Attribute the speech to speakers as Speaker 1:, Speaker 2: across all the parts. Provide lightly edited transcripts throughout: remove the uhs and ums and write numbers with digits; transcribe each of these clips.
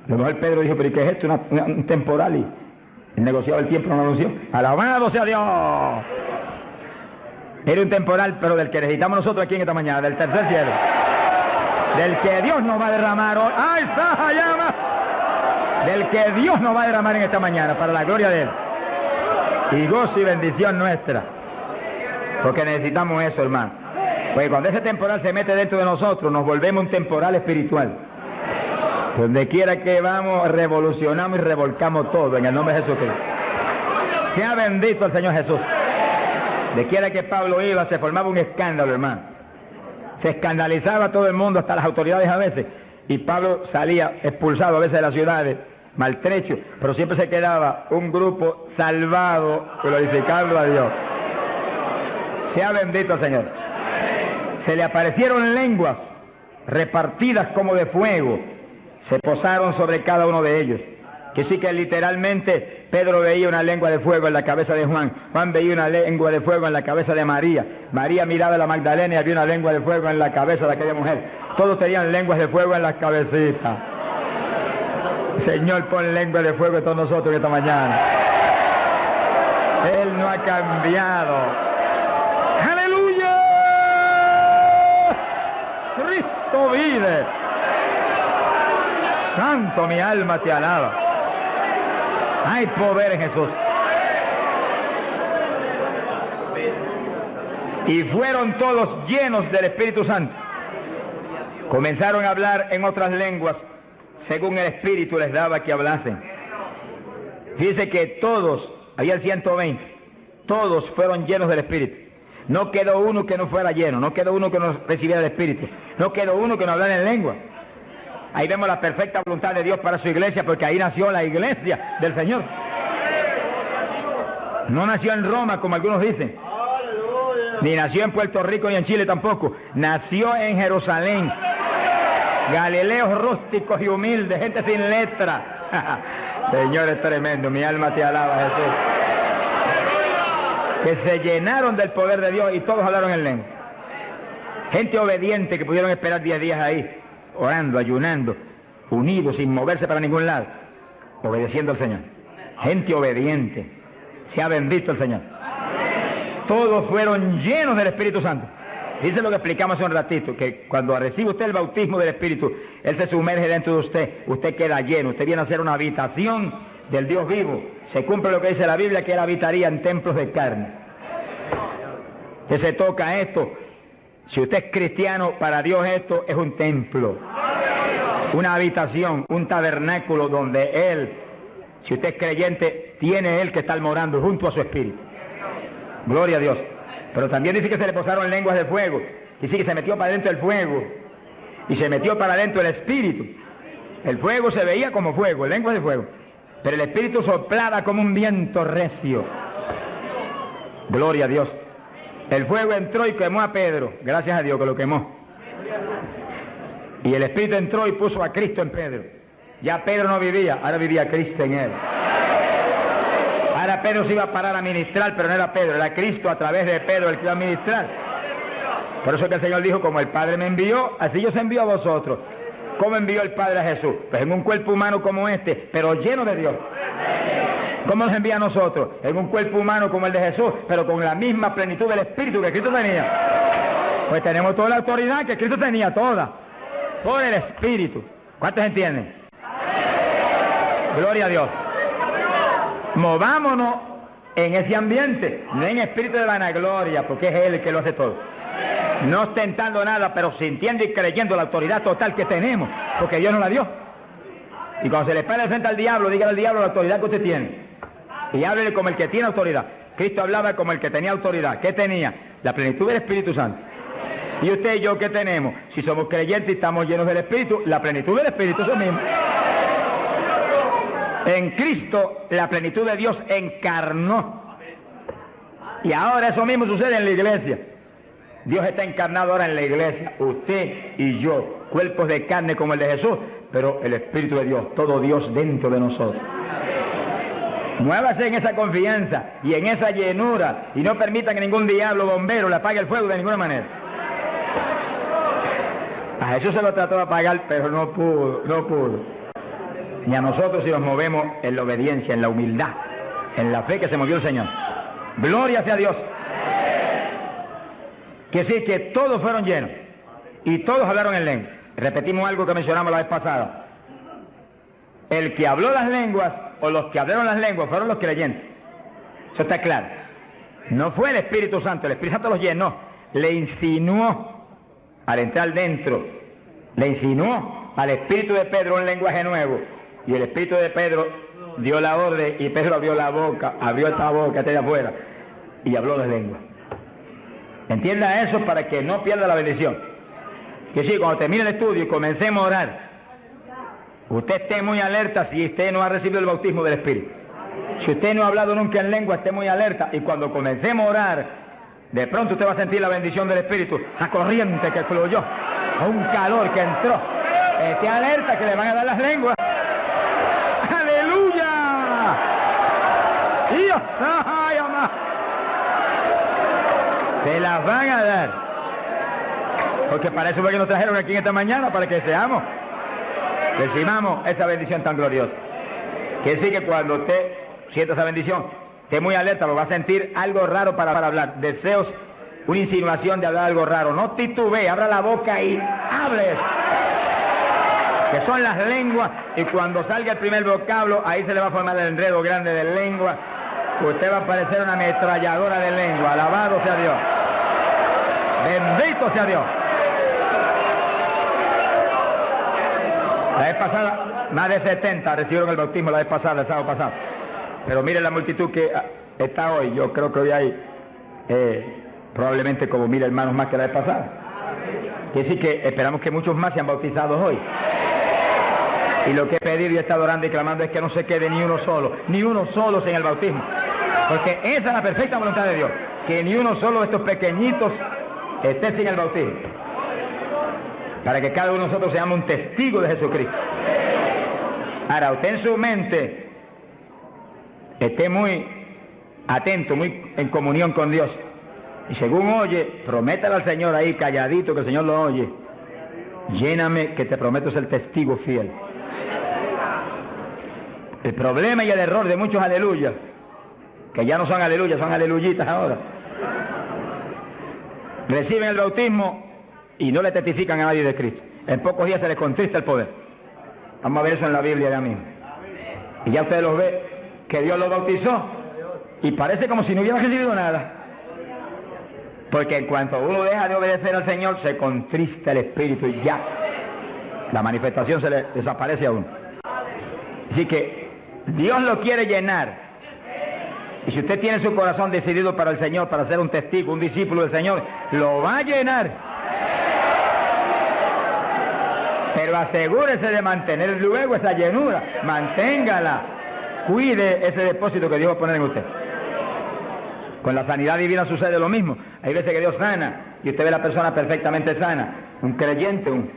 Speaker 1: lo mejor Pedro dijo, pero ¿y qué es esto? Un temporal, y el negociado del tiempo no lo anunció. ¡Alabado sea Dios! Era un temporal, pero del que necesitamos nosotros aquí en esta mañana, del tercer cielo. Del que Dios nos va a derramar hoy. ¡Ay, Saja, llama! Del que Dios nos va a derramar en esta mañana, para la gloria de Él. Y gozo y bendición nuestra. Porque necesitamos eso, hermano. Porque cuando ese temporal se mete dentro de nosotros, nos volvemos un temporal espiritual. Donde quiera que vamos, revolucionamos y revolcamos todo en el nombre de Jesucristo. Sea bendito el Señor Jesús. De quiera que Pablo iba, se formaba un escándalo, hermano. Se escandalizaba todo el mundo, hasta las autoridades a veces. Y Pablo salía expulsado a veces de las ciudades, maltrecho, pero siempre se quedaba un grupo salvado, glorificando a Dios. Sea bendito el Señor. Se le aparecieron lenguas repartidas como de fuego. Se posaron sobre cada uno de ellos. Que sí que literalmente Pedro veía una lengua de fuego en la cabeza de Juan. Juan veía una lengua de fuego en la cabeza de María. María miraba a la Magdalena y había una lengua de fuego en la cabeza de aquella mujer. Todos tenían lenguas de fuego en las cabecitas. Señor, pon lengua de fuego en todos nosotros esta mañana. Él no ha cambiado. ¡Aleluya! Cristo vive. Santo, mi alma te alaba. Hay poder en Jesús. Y fueron todos llenos del Espíritu Santo. Comenzaron a hablar en otras lenguas, según el Espíritu les daba que hablasen. Dice que todos, había 120, todos fueron llenos del Espíritu. No quedó uno que no fuera lleno, no quedó uno que no recibiera el Espíritu, no quedó uno que no hablara en lengua. Ahí vemos la perfecta voluntad de Dios para su iglesia, porque ahí nació la iglesia del Señor. No nació en Roma, como algunos dicen, ni nació en Puerto Rico ni en Chile tampoco. Nació en Jerusalén. Galileos rústicos y humildes, gente sin letra. Señor, es tremendo, mi alma te alaba, Jesús. Que se llenaron del poder de Dios y todos hablaron en lengua. Gente obediente que pudieron esperar 10 días ahí, orando, ayunando, unidos, sin moverse para ningún lado, obedeciendo al Señor. Gente obediente. Sea bendito el Señor. Todos fueron llenos del Espíritu Santo. Dice lo que explicamos hace un ratito, que cuando recibe usted el bautismo del Espíritu, Él se sumerge dentro de usted, usted queda lleno, usted viene a ser una habitación del Dios vivo. Se cumple lo que dice la Biblia, que Él habitaría en templos de carne. Que se toca esto. Si usted es cristiano, para Dios esto es un templo, una habitación, un tabernáculo donde Él, si usted es creyente, tiene Él que estar morando junto a su Espíritu. Gloria a Dios. Pero también dice que se le posaron lenguas de fuego. Dice que se metió para adentro el fuego y se metió para adentro el Espíritu. El fuego se veía como fuego, lenguas de fuego, pero el Espíritu soplaba como un viento recio. Gloria a Dios. El fuego entró y quemó a Pedro, gracias a Dios que lo quemó. Y el Espíritu entró y puso a Cristo en Pedro. Ya Pedro no vivía, ahora vivía Cristo en él. Ahora Pedro se iba a parar a ministrar, pero no era Pedro, era Cristo a través de Pedro el que iba a ministrar. Por eso que el Señor dijo, como el Padre me envió, así yo os envío a vosotros. ¿Cómo envió el Padre a Jesús? Pues en un cuerpo humano como este, pero lleno de Dios. ¿Cómo nos envía a nosotros? En un cuerpo humano como el de Jesús, pero con la misma plenitud del Espíritu que Cristo tenía. Pues tenemos toda la autoridad que Cristo tenía, toda, por el Espíritu. ¿Cuántos entienden? Gloria a Dios. Movámonos en ese ambiente, no en espíritu de vanagloria, porque es Él el que lo hace todo. No ostentando nada, pero sintiendo y creyendo la autoridad total que tenemos, porque Dios nos la dio. Y cuando se le pare frente al diablo, dígale al diablo la autoridad que usted tiene. Y háblele como el que tiene autoridad. Cristo hablaba como el que tenía autoridad. ¿Qué tenía? La plenitud del Espíritu Santo. ¿Y usted y yo qué tenemos? Si somos creyentes y estamos llenos del Espíritu, la plenitud del Espíritu es lo mismo. En Cristo, la plenitud de Dios encarnó. Y ahora eso mismo sucede en la iglesia. Dios está encarnado ahora en la iglesia, usted y yo, cuerpos de carne como el de Jesús, pero el Espíritu de Dios, todo Dios dentro de nosotros. Muévase en esa confianza y en esa llenura y no permita que ningún diablo bombero le apague el fuego de ninguna manera. A Jesús se lo trató de apagar, pero no pudo. ni a nosotros si nos movemos en la obediencia, en la humildad, en la fe que se movió el Señor. Gloria sea a Dios. Que sí, que todos fueron llenos y todos hablaron en lengua. Repetimos algo que mencionamos la vez pasada. El que habló las lenguas o los que hablaron las lenguas fueron los creyentes. Eso está claro. No fue el Espíritu Santo, el Espíritu Santo los llenó, le insinuó al entrar dentro, le insinuó al Espíritu de Pedro un lenguaje nuevo, y el Espíritu de Pedro dio la orden y Pedro abrió la boca, abrió esta boca de afuera y habló de lengua. Entienda eso para que no pierda la bendición. Que sí, cuando termine el estudio y comencemos a orar, usted esté muy alerta si usted no ha recibido el bautismo del Espíritu. Si usted no ha hablado nunca en lengua, esté muy alerta, y cuando comencemos a orar, de pronto usted va a sentir la bendición del Espíritu, la corriente que fluyó, un calor que entró. Esté alerta que le van a dar las lenguas. ¡Aleluya! ¡Dios! ¡Ay, amá! Se las van a dar. Porque para eso fue que nos trajeron aquí en esta mañana, para que seamos, recibamos esa bendición tan gloriosa. Quiere decir que cuando usted sienta esa bendición, esté muy alerta, lo va a sentir algo raro para hablar, deseos, una insinuación de hablar algo raro. No titubee, abra la boca y hable, que son las lenguas, y cuando salga el primer vocablo, ahí se le va a formar el enredo grande de lengua. Usted va a parecer una ametralladora de lengua. Alabado sea Dios, bendito sea Dios. La vez pasada, más de 70 recibieron el bautismo la vez pasada, el sábado pasado. Pero mire la multitud que está hoy. Yo creo que hoy hay probablemente como 1000 hermanos más que la vez pasada. Quiere decir que esperamos que muchos más sean bautizados hoy. Y lo que he pedido y he estado orando y clamando es que no se quede ni uno solo sin el bautismo. Porque esa es la perfecta voluntad de Dios, que ni uno solo de estos pequeñitos esté sin el bautismo, para que cada uno de nosotros seamos un testigo de Jesucristo. Ahora, usted en su mente esté muy atento, muy en comunión con Dios, y según oye, prométale al Señor ahí calladito, que el Señor lo oye: lléname, que te prometo ser testigo fiel. El problema y el error de muchos aleluyas, que ya no son aleluyas, son aleluyitas ahora, reciben el bautismo y no le testifican a nadie de Cristo. En pocos días se les contrista el poder. Vamos a ver eso en la Biblia ya mismo. Y ya usted los ve, que Dios los bautizó, y parece como si no hubieran recibido nada. Porque en cuanto uno deja de obedecer al Señor, se contrista el Espíritu y ya la manifestación se le desaparece a uno. Así que Dios lo quiere llenar. Y si usted tiene su corazón decidido para el Señor, para ser un testigo, un discípulo del Señor, lo va a llenar. Pero asegúrese de mantener luego esa llenura, manténgala, cuide ese depósito que Dios va a poner en usted. Con la sanidad divina sucede lo mismo. Hay veces que Dios sana y usted ve a la persona perfectamente sana, un creyente, un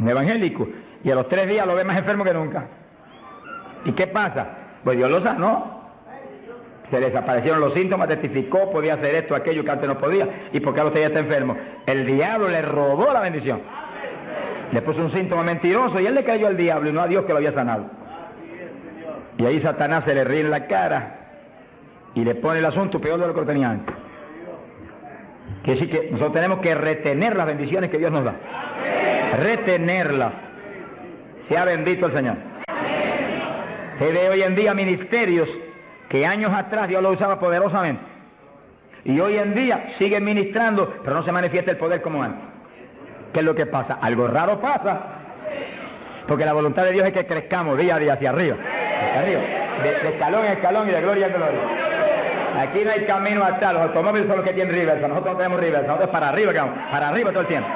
Speaker 1: evangélico, y a los 3 días lo ve más enfermo que nunca. ¿Y qué pasa? Pues Dios lo sanó. Se le desaparecieron los síntomas, testificó, podía hacer esto, aquello que antes no podía. ¿Y por qué ahora usted ya está enfermo? El diablo le robó la bendición. Le puso un síntoma mentiroso y él le creyó al diablo y no a Dios que lo había sanado. Y ahí Satanás se le ríe en la cara y le pone el asunto peor de lo que lo tenía antes. Quiere decir que nosotros tenemos que retener las bendiciones que Dios nos da. Retenerlas. Sea bendito el Señor. Se ve hoy en día ministerios que años atrás Dios lo usaba poderosamente, y hoy en día siguen ministrando, pero no se manifiesta el poder como antes. ¿Qué es lo que pasa? Algo raro pasa, porque la voluntad de Dios es que crezcamos día a día hacia arriba, de escalón en escalón y de gloria en gloria. Aquí no hay camino atrás, los automóviles son los que tienen reversa, nosotros no tenemos reversa, nosotros para arriba, para arriba todo el tiempo.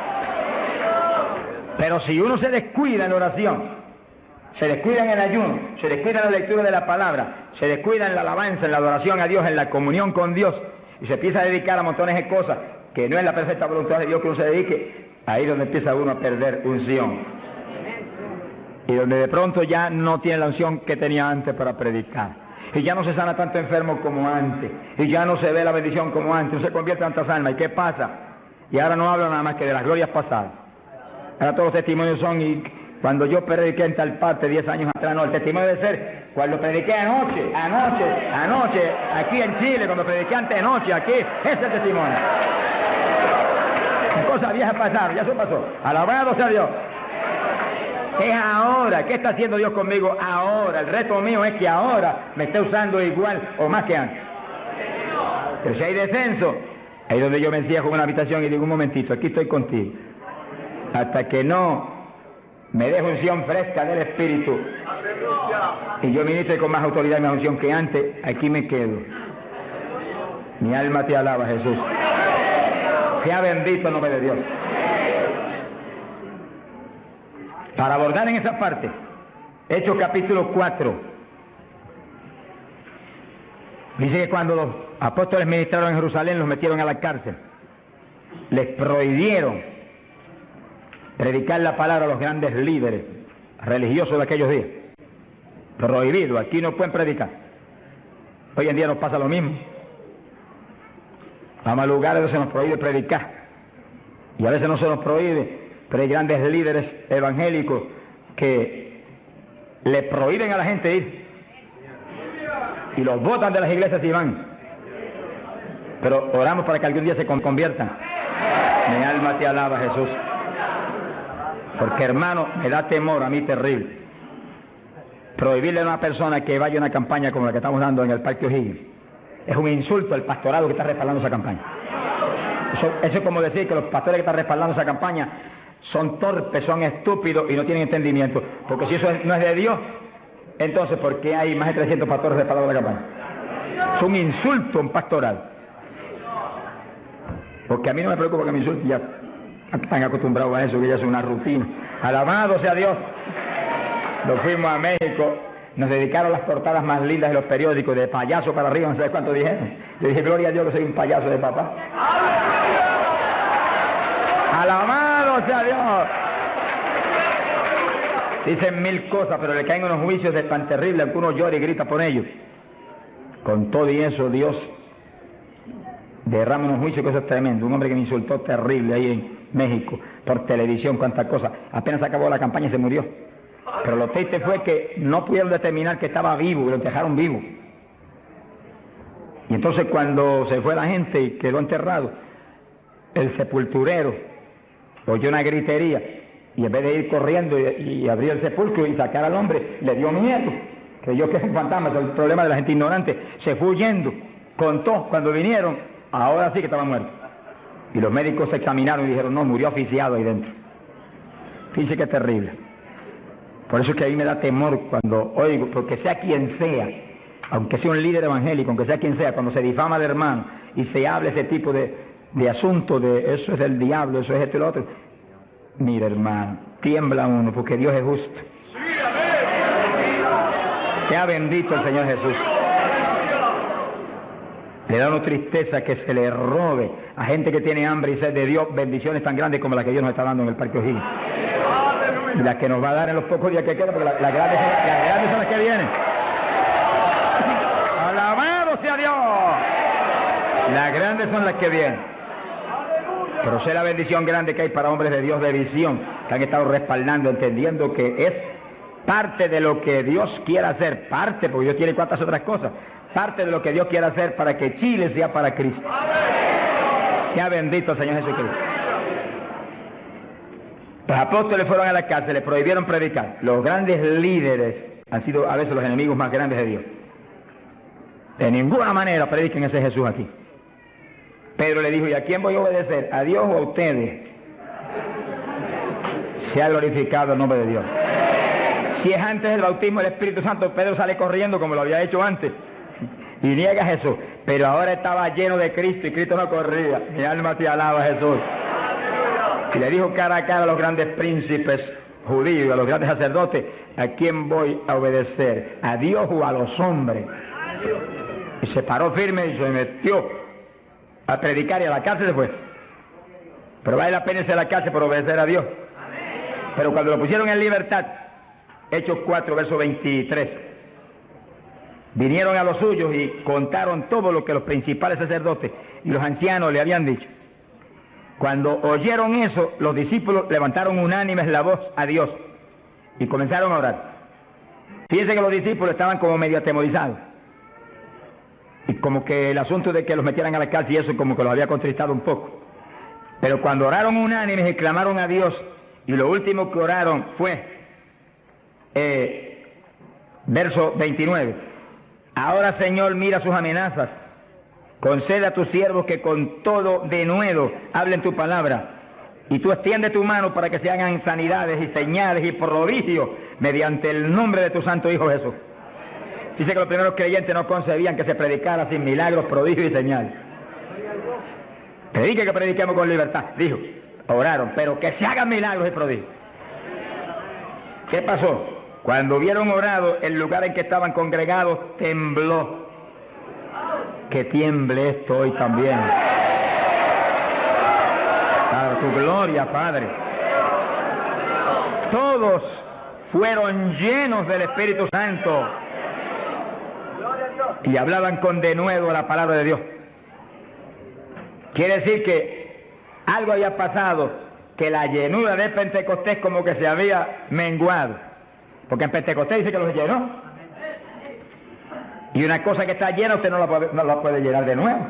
Speaker 1: Pero si uno se descuida en la oración, se descuida en el ayuno, se descuida en la lectura de la palabra, se descuida en la alabanza, en la adoración a Dios, en la comunión con Dios, y se empieza a dedicar a montones de cosas que no es la perfecta voluntad de Dios que uno se dedique, ahí es donde empieza uno a perder unción. Y donde de pronto ya no tiene la unción que tenía antes para predicar. Y ya no se sana tanto enfermo como antes. Y ya no se ve la bendición como antes. No se convierte en tantas almas. ¿Y qué pasa? Y ahora no hablo nada más que de las glorias pasadas. Ahora todos los testimonios son y Cuando yo prediqué en tal parte 10 años atrás, no, el testimonio debe ser cuando prediqué anoche, aquí en Chile, cuando prediqué antenoche, aquí, ese es el testimonio. Cosas viejas pasaron, ya eso pasó. Alabado sea Dios. Es ahora. ¿Qué está haciendo Dios conmigo ahora? El reto mío es que ahora me esté usando igual o más que antes. Pero si hay descenso, ahí es donde yo me encierro en una habitación y digo, un momentito, aquí estoy contigo. Hasta que no me deje unción fresca del Espíritu y yo ministre con más autoridad y más unción que antes, aquí me quedo. Mi alma te alaba, Jesús. Sea bendito el nombre de Dios. Para abordar en esa parte, Hechos capítulo 4, dice que cuando los apóstoles ministraron en Jerusalén, los metieron a la cárcel. Les prohibieron predicar la palabra a los grandes líderes religiosos de aquellos días. Prohibido, aquí no pueden predicar. Hoy en día nos pasa lo mismo. Vamos a lugares donde se nos prohíbe predicar. Y a veces no se nos prohíbe, pero hay grandes líderes evangélicos que le prohíben a la gente ir. Y los botan de las iglesias y van. Pero oramos para que algún día se conviertan. Mi alma te alaba, Jesús. Porque, hermano, me da temor a mí terrible prohibirle a una persona que vaya a una campaña como la que estamos dando en el Parque O'Higgins. Es un insulto al pastorado que está respaldando esa campaña. Eso es como decir que los pastores que están respaldando esa campaña son torpes, son estúpidos y no tienen entendimiento. Porque si eso no es de Dios, entonces ¿por qué hay más de 300 pastores respaldando la campaña? Es un insulto a un pastorado. Porque a mí no me preocupa que me insulten, ya están acostumbrados a eso, que ya es una rutina. Alabado sea Dios. Nos fuimos a México, nos dedicaron las portadas más lindas de los periódicos, de payaso para arriba, no sé cuánto dijeron. Yo dije, gloria a Dios que soy un payaso de papá. Alabado sea Dios. Dicen mil cosas, pero le caen unos juicios de tan terribles, que uno llora y grita por ellos. Con todo y eso, Dios derrama unos juicios que eso es tremendo. Un hombre que me insultó terrible ahí en México, por televisión, cuántas cosas. Apenas acabó la campaña y se murió. Pero lo triste fue que no pudieron determinar que estaba vivo, y lo dejaron vivo. Y entonces cuando se fue la gente y quedó enterrado, el sepulturero oyó una gritería y en vez de ir corriendo y abrir el sepulcro y sacar al hombre, le dio miedo. Creyó que es un fantasma, es el problema de la gente ignorante. Se fue huyendo, contó cuando vinieron, ahora sí que estaba muerto. Y los médicos se examinaron y dijeron, no, murió asfixiado ahí dentro. Fíjese que es terrible. Por eso es que a mí me da temor cuando oigo, porque sea quien sea, aunque sea un líder evangélico, aunque sea quien sea, cuando se difama de hermano y se habla ese tipo de asuntos, de eso es del diablo, eso es esto y lo otro, mira hermano, tiembla uno, porque Dios es justo. Sea bendito el Señor Jesús. Le da una tristeza que se le robe a gente que tiene hambre y sed de Dios bendiciones tan grandes como las que Dios nos está dando en el Parque O'Higgins. Y las que nos va a dar en los pocos días que quedan, porque las grandes son las que vienen. ¡Alabado sea Dios! Las grandes son las que vienen. Pero sé la bendición grande que hay para hombres de Dios de visión, que han estado respaldando, entendiendo que es parte de lo que Dios quiere hacer, parte, porque Dios tiene cuantas otras cosas, parte de lo que Dios quiere hacer para que Chile sea para Cristo. Sea bendito el Señor Jesucristo. Los apóstoles fueron a la cárcel, le prohibieron predicar. Los grandes líderes han sido a veces los enemigos más grandes de Dios. De ninguna manera prediquen ese Jesús aquí. Pedro le dijo, ¿y a quién voy a obedecer? ¿A Dios o a ustedes? Se ha glorificado el nombre de Dios. Si es antes del bautismo del Espíritu Santo, Pedro sale corriendo como lo había hecho antes y niega a Jesús. Pero ahora estaba lleno de Cristo y Cristo no corría. Mi alma te alaba, Jesús. Y le dijo cara a cara a los grandes príncipes judíos, a los grandes sacerdotes, ¿a quién voy a obedecer? ¿A Dios o a los hombres? Y se paró firme y se metió a predicar y a la cárcel se fue. Pero vale la pena irse a la cárcel por obedecer a Dios. Pero cuando lo pusieron en libertad, Hechos 4, verso 23, vinieron a los suyos y contaron todo lo que los principales sacerdotes y los ancianos le habían dicho. Cuando oyeron eso, los discípulos levantaron unánimes la voz a Dios y comenzaron a orar. Fíjense que los discípulos estaban como medio atemorizados. Y como que el asunto de que los metieran a la cárcel y eso como que los había contristado un poco. Pero cuando oraron unánimes y clamaron a Dios, y lo último que oraron fue, verso 29, ahora Señor mira sus amenazas, concede a tus siervos que con todo denuedo hablen tu palabra, y tú extiende tu mano para que se hagan sanidades y señales y prodigios mediante el nombre de tu santo Hijo Jesús. Dice que los primeros creyentes no concebían que se predicara sin milagros, prodigios y señales. Predique que prediquemos con libertad, dijo. Oraron, pero que se hagan milagros y prodigios. ¿Qué pasó? Cuando hubieron orado, el lugar en que estaban congregados tembló. Que tiemble esto hoy también. Para tu gloria, Padre. Todos fueron llenos del Espíritu Santo y hablaban con denuedo la palabra de Dios. Quiere decir que algo había pasado, que la llenura de Pentecostés como que se había menguado. Porque en Pentecostés dice que los llenó. Y una cosa que está llena usted no la puede llenar de nuevo.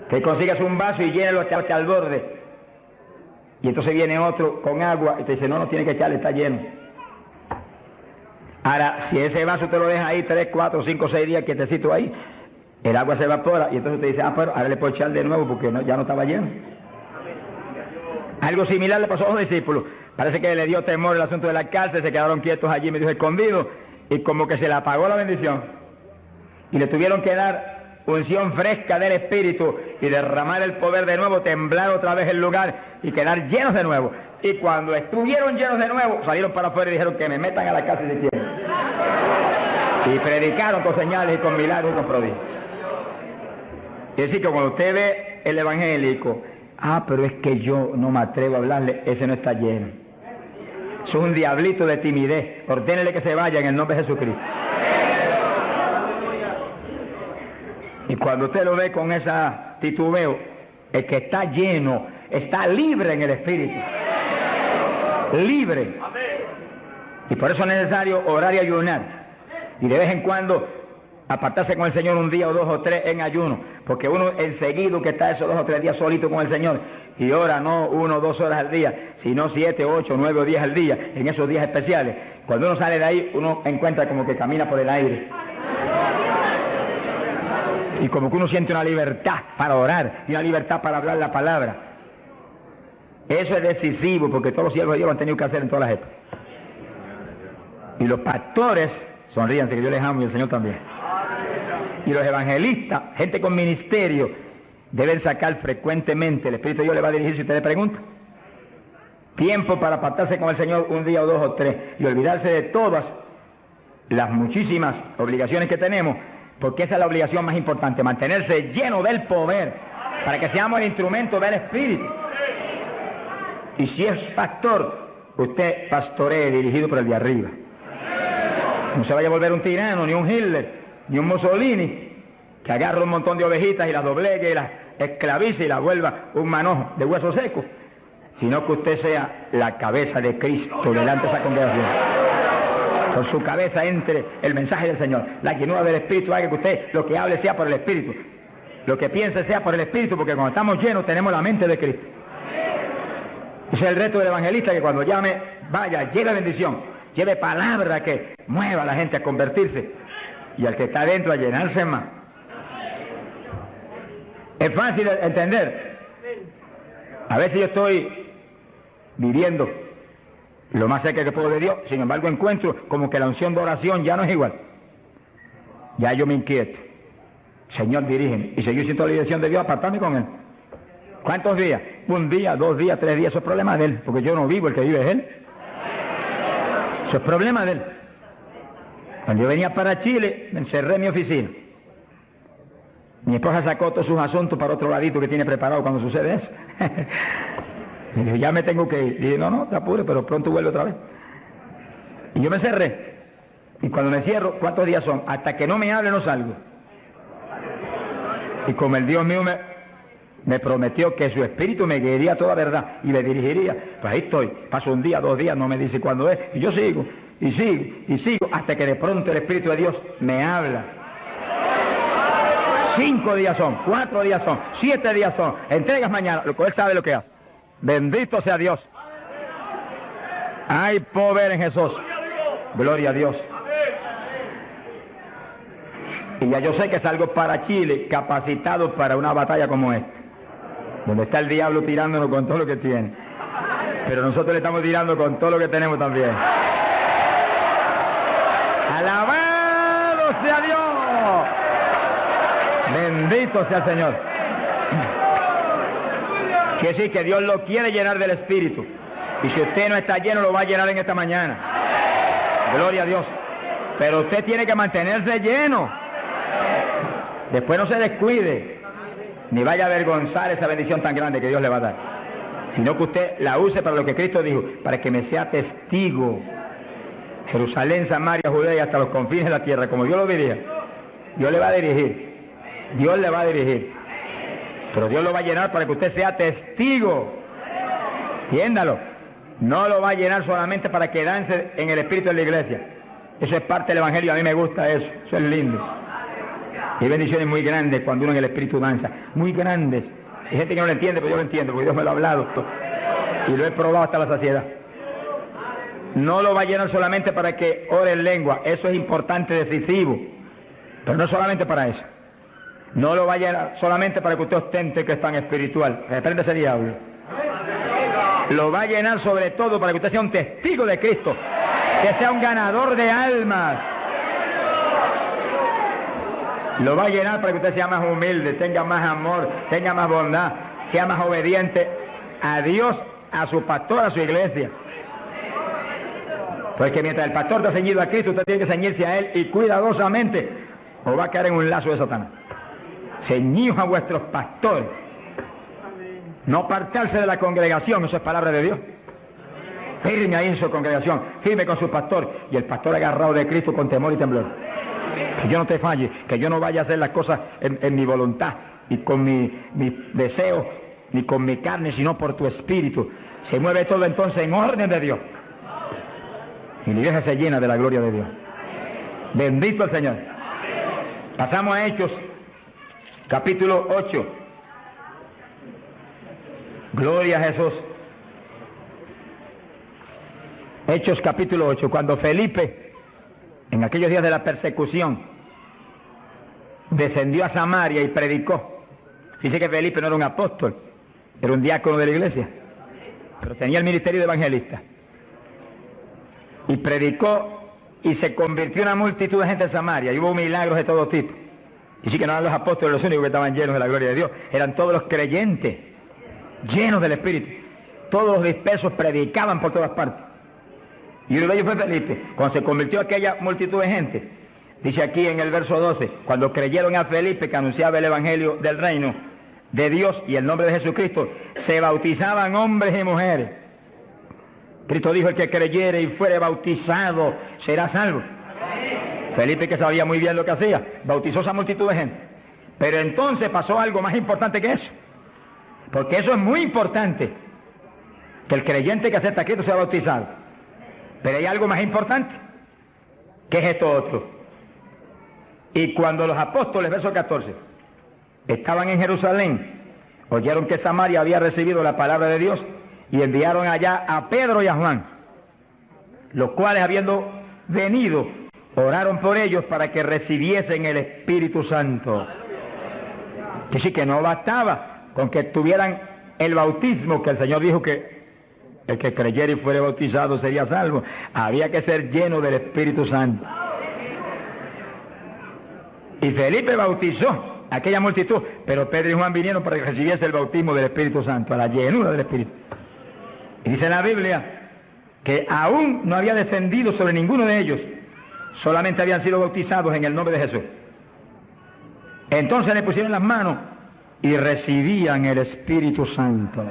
Speaker 1: Que consigas un vaso y llénelo hasta al borde. Y entonces viene otro con agua y te dice, no tiene que echarle, está lleno. Ahora, si ese vaso te lo deja ahí 3, 4, 5, 6 días quietecito ahí, el agua se evapora y entonces te dice, pero ahora le puedo echar de nuevo porque ya no estaba lleno. Algo similar le pasó a los discípulos. Parece que le dio temor el asunto de la cárcel, se quedaron quietos allí medio escondidos y como que se le apagó la bendición. Y le tuvieron que dar unción fresca del Espíritu y derramar el poder de nuevo, temblar otra vez el lugar y quedar llenos de nuevo. Y cuando estuvieron llenos de nuevo, salieron para afuera y dijeron que me metan a la cárcel si quieren. Y predicaron con señales y con milagros y con prodigios. Es decir, que cuando usted ve el evangélico, pero es que yo no me atrevo a hablarle, ese no está lleno. Es un diablito de timidez. Ordénele que se vaya en el nombre de Jesucristo. Y cuando usted lo ve con esa titubeo, el que está lleno, está libre en el Espíritu. Libre. Y por eso es necesario orar y ayunar. Y de vez en cuando apartarse con el Señor un día o 2 o 3 en ayuno. Porque uno enseguida que está esos 2 o 3 días solito con el Señor y ora no 1 o 2 horas al día, sino 7, 8, 9 o 10 al día, en esos días especiales. Cuando uno sale de ahí, uno encuentra como que camina por el aire. Y como que uno siente una libertad para orar y una libertad para hablar la palabra. Eso es decisivo porque todos los siervos de Dios lo han tenido que hacer en todas las épocas. Y los pastores, sonríanse que yo les amo y el Señor también. Y los evangelistas, gente con ministerio, deben sacar frecuentemente, el Espíritu de Dios le va a dirigir si usted le pregunta. Tiempo para apartarse con el Señor un día o 2 o 3 y olvidarse de todas las muchísimas obligaciones que tenemos. Porque esa es la obligación más importante, mantenerse lleno del poder, para que seamos el instrumento del Espíritu. Y si es pastor, usted pastoree dirigido por el de arriba. No se vaya a volver un tirano, ni un Hitler, ni un Mussolini, que agarre un montón de ovejitas y las doblegue y las esclavice y las vuelva un manojo de huesos secos, sino que usted sea la cabeza de Cristo delante de esa congregación. Por su cabeza entre el mensaje del Señor. La llenura del Espíritu haga que usted lo que hable sea por el Espíritu. Lo que piense sea por el Espíritu, porque cuando estamos llenos tenemos la mente de Cristo. Ese es el reto del evangelista, que cuando llame, vaya, lleve bendición, lleve palabra que mueva a la gente a convertirse y al que está adentro a llenarse más. Es fácil de entender. A veces yo estoy viviendo lo más cerca que puedo de Dios, sin embargo encuentro como que la unción de oración ya no es igual. Ya yo me inquieto. Señor, dirígeme. Y si yo siento la dirección de Dios, apartarme con Él. ¿Cuántos días? 1 día, 2 días, 3 días. Eso es problema de Él, porque yo no vivo, el que vive es Él. Eso es problema de Él. Cuando yo venía para Chile, me encerré en mi oficina. Mi esposa sacó todos sus asuntos para otro ladito que tiene preparado cuando sucede eso. Y dije, ya me tengo que ir. Y dije, no, te apures, pero pronto vuelve otra vez. Y yo me cerré. Y cuando me cierro, ¿cuántos días son? Hasta que no me hable no salgo. Y como el Dios mío me prometió que su espíritu me guiaría a toda verdad y le dirigiría. Pues ahí estoy, paso un día, 2 días, no me dice cuándo es, y yo sigo, y sigo, y sigo, hasta que de pronto el Espíritu de Dios me habla. 5 días son, 4 días son, 7 días son, entregas mañana, lo que él sabe lo que hace. Bendito sea Dios. Hay poder en Jesús. Gloria a Dios. Y ya yo sé que salgo para Chile capacitado para una batalla como esta, donde está el diablo tirándonos con todo lo que tiene, pero nosotros le estamos tirando con todo lo que tenemos también. ¡Alabado sea Dios! Bendito sea el Señor. Quiere decir que Dios lo quiere llenar del Espíritu, y si usted no está lleno lo va a llenar en esta mañana. Gloria a Dios. Pero usted tiene que mantenerse lleno. Después no se descuide, ni vaya a avergonzar esa bendición tan grande que Dios le va a dar, sino que usted la use para lo que Cristo dijo, para que me sea testigo. Jerusalén, Samaria, Judea y hasta los confines de la tierra, como Dios lo diría. Dios le va a dirigir, Dios le va a dirigir, pero Dios lo va a llenar para que usted sea testigo. Entiéndalo, no lo va a llenar solamente para quedarse en el espíritu de la iglesia. Eso es parte del evangelio, a mí me gusta eso es lindo. Hay bendiciones muy grandes cuando uno en el espíritu danza, muy grandes. Hay gente que no lo entiende, pero yo lo entiendo, porque Dios me lo ha hablado y lo he probado hasta la saciedad. No lo va a llenar solamente para que ore en lengua, eso es importante, decisivo, pero no solamente para eso. No lo va a llenar solamente para que usted ostente que es tan espiritual, reprende ese diablo. Lo va a llenar sobre todo para que usted sea un testigo de Cristo, que sea un ganador de almas. Lo va a llenar para que usted sea más humilde, tenga más amor, tenga más bondad, sea más obediente a Dios, a su pastor, a su iglesia. Porque mientras el pastor está ceñido a Cristo, usted tiene que ceñirse a Él y cuidadosamente, o va a caer en un lazo de Satanás. Ceñidos a vuestros pastores. No apartarse de la congregación, eso es palabra de Dios. Firme ahí en su congregación, firme con su pastor, y el pastor agarrado de Cristo con temor y temblor. Que yo no te falle, que yo no vaya a hacer las cosas en mi voluntad y con mi deseo, ni con mi carne, sino por tu espíritu. Se mueve todo entonces en orden de Dios. Y la iglesia se llena de la gloria de Dios. Bendito el Señor. Pasamos a Hechos, capítulo 8. Gloria a Jesús. Hechos capítulo 8, cuando Felipe, en aquellos días de la persecución, descendió a Samaria y predicó. Dice que Felipe no era un apóstol, era un diácono de la iglesia, pero tenía el ministerio de evangelista. Y predicó y se convirtió una multitud de gente en Samaria, y hubo milagros de todo tipo. Y sí que no eran los apóstoles los únicos que estaban llenos de la gloria de Dios, eran todos los creyentes, llenos del Espíritu. Todos los dispersos predicaban por todas partes. Y uno de ellos fue Felipe. Cuando se convirtió aquella multitud de gente, dice aquí en el verso 12, cuando creyeron a Felipe que anunciaba el evangelio del reino de Dios y el nombre de Jesucristo, se bautizaban hombres y mujeres. Cristo dijo: el que creyere y fuere bautizado será salvo. Felipe, que sabía muy bien lo que hacía, bautizó esa multitud de gente. Pero entonces pasó algo más importante que eso, porque eso es muy importante, que el creyente que acepta a Cristo sea bautizado. Pero hay algo más importante, que es esto otro. Y cuando los apóstoles, verso 14, estaban en Jerusalén, oyeron que Samaria había recibido la palabra de Dios, y enviaron allá a Pedro y a Juan, los cuales, habiendo venido, oraron por ellos para que recibiesen el Espíritu Santo. Que sí, que no bastaba con que tuvieran el bautismo, que el Señor dijo que el que creyera y fuere bautizado sería salvo. Había que ser lleno del Espíritu Santo. Y Felipe bautizó a aquella multitud, pero Pedro y Juan vinieron para que recibiese el bautismo del Espíritu Santo, a la llenura del Espíritu. Y dice la Biblia que aún no había descendido sobre ninguno de ellos, solamente habían sido bautizados en el nombre de Jesús. Entonces le pusieron las manos y recibían el Espíritu Santo.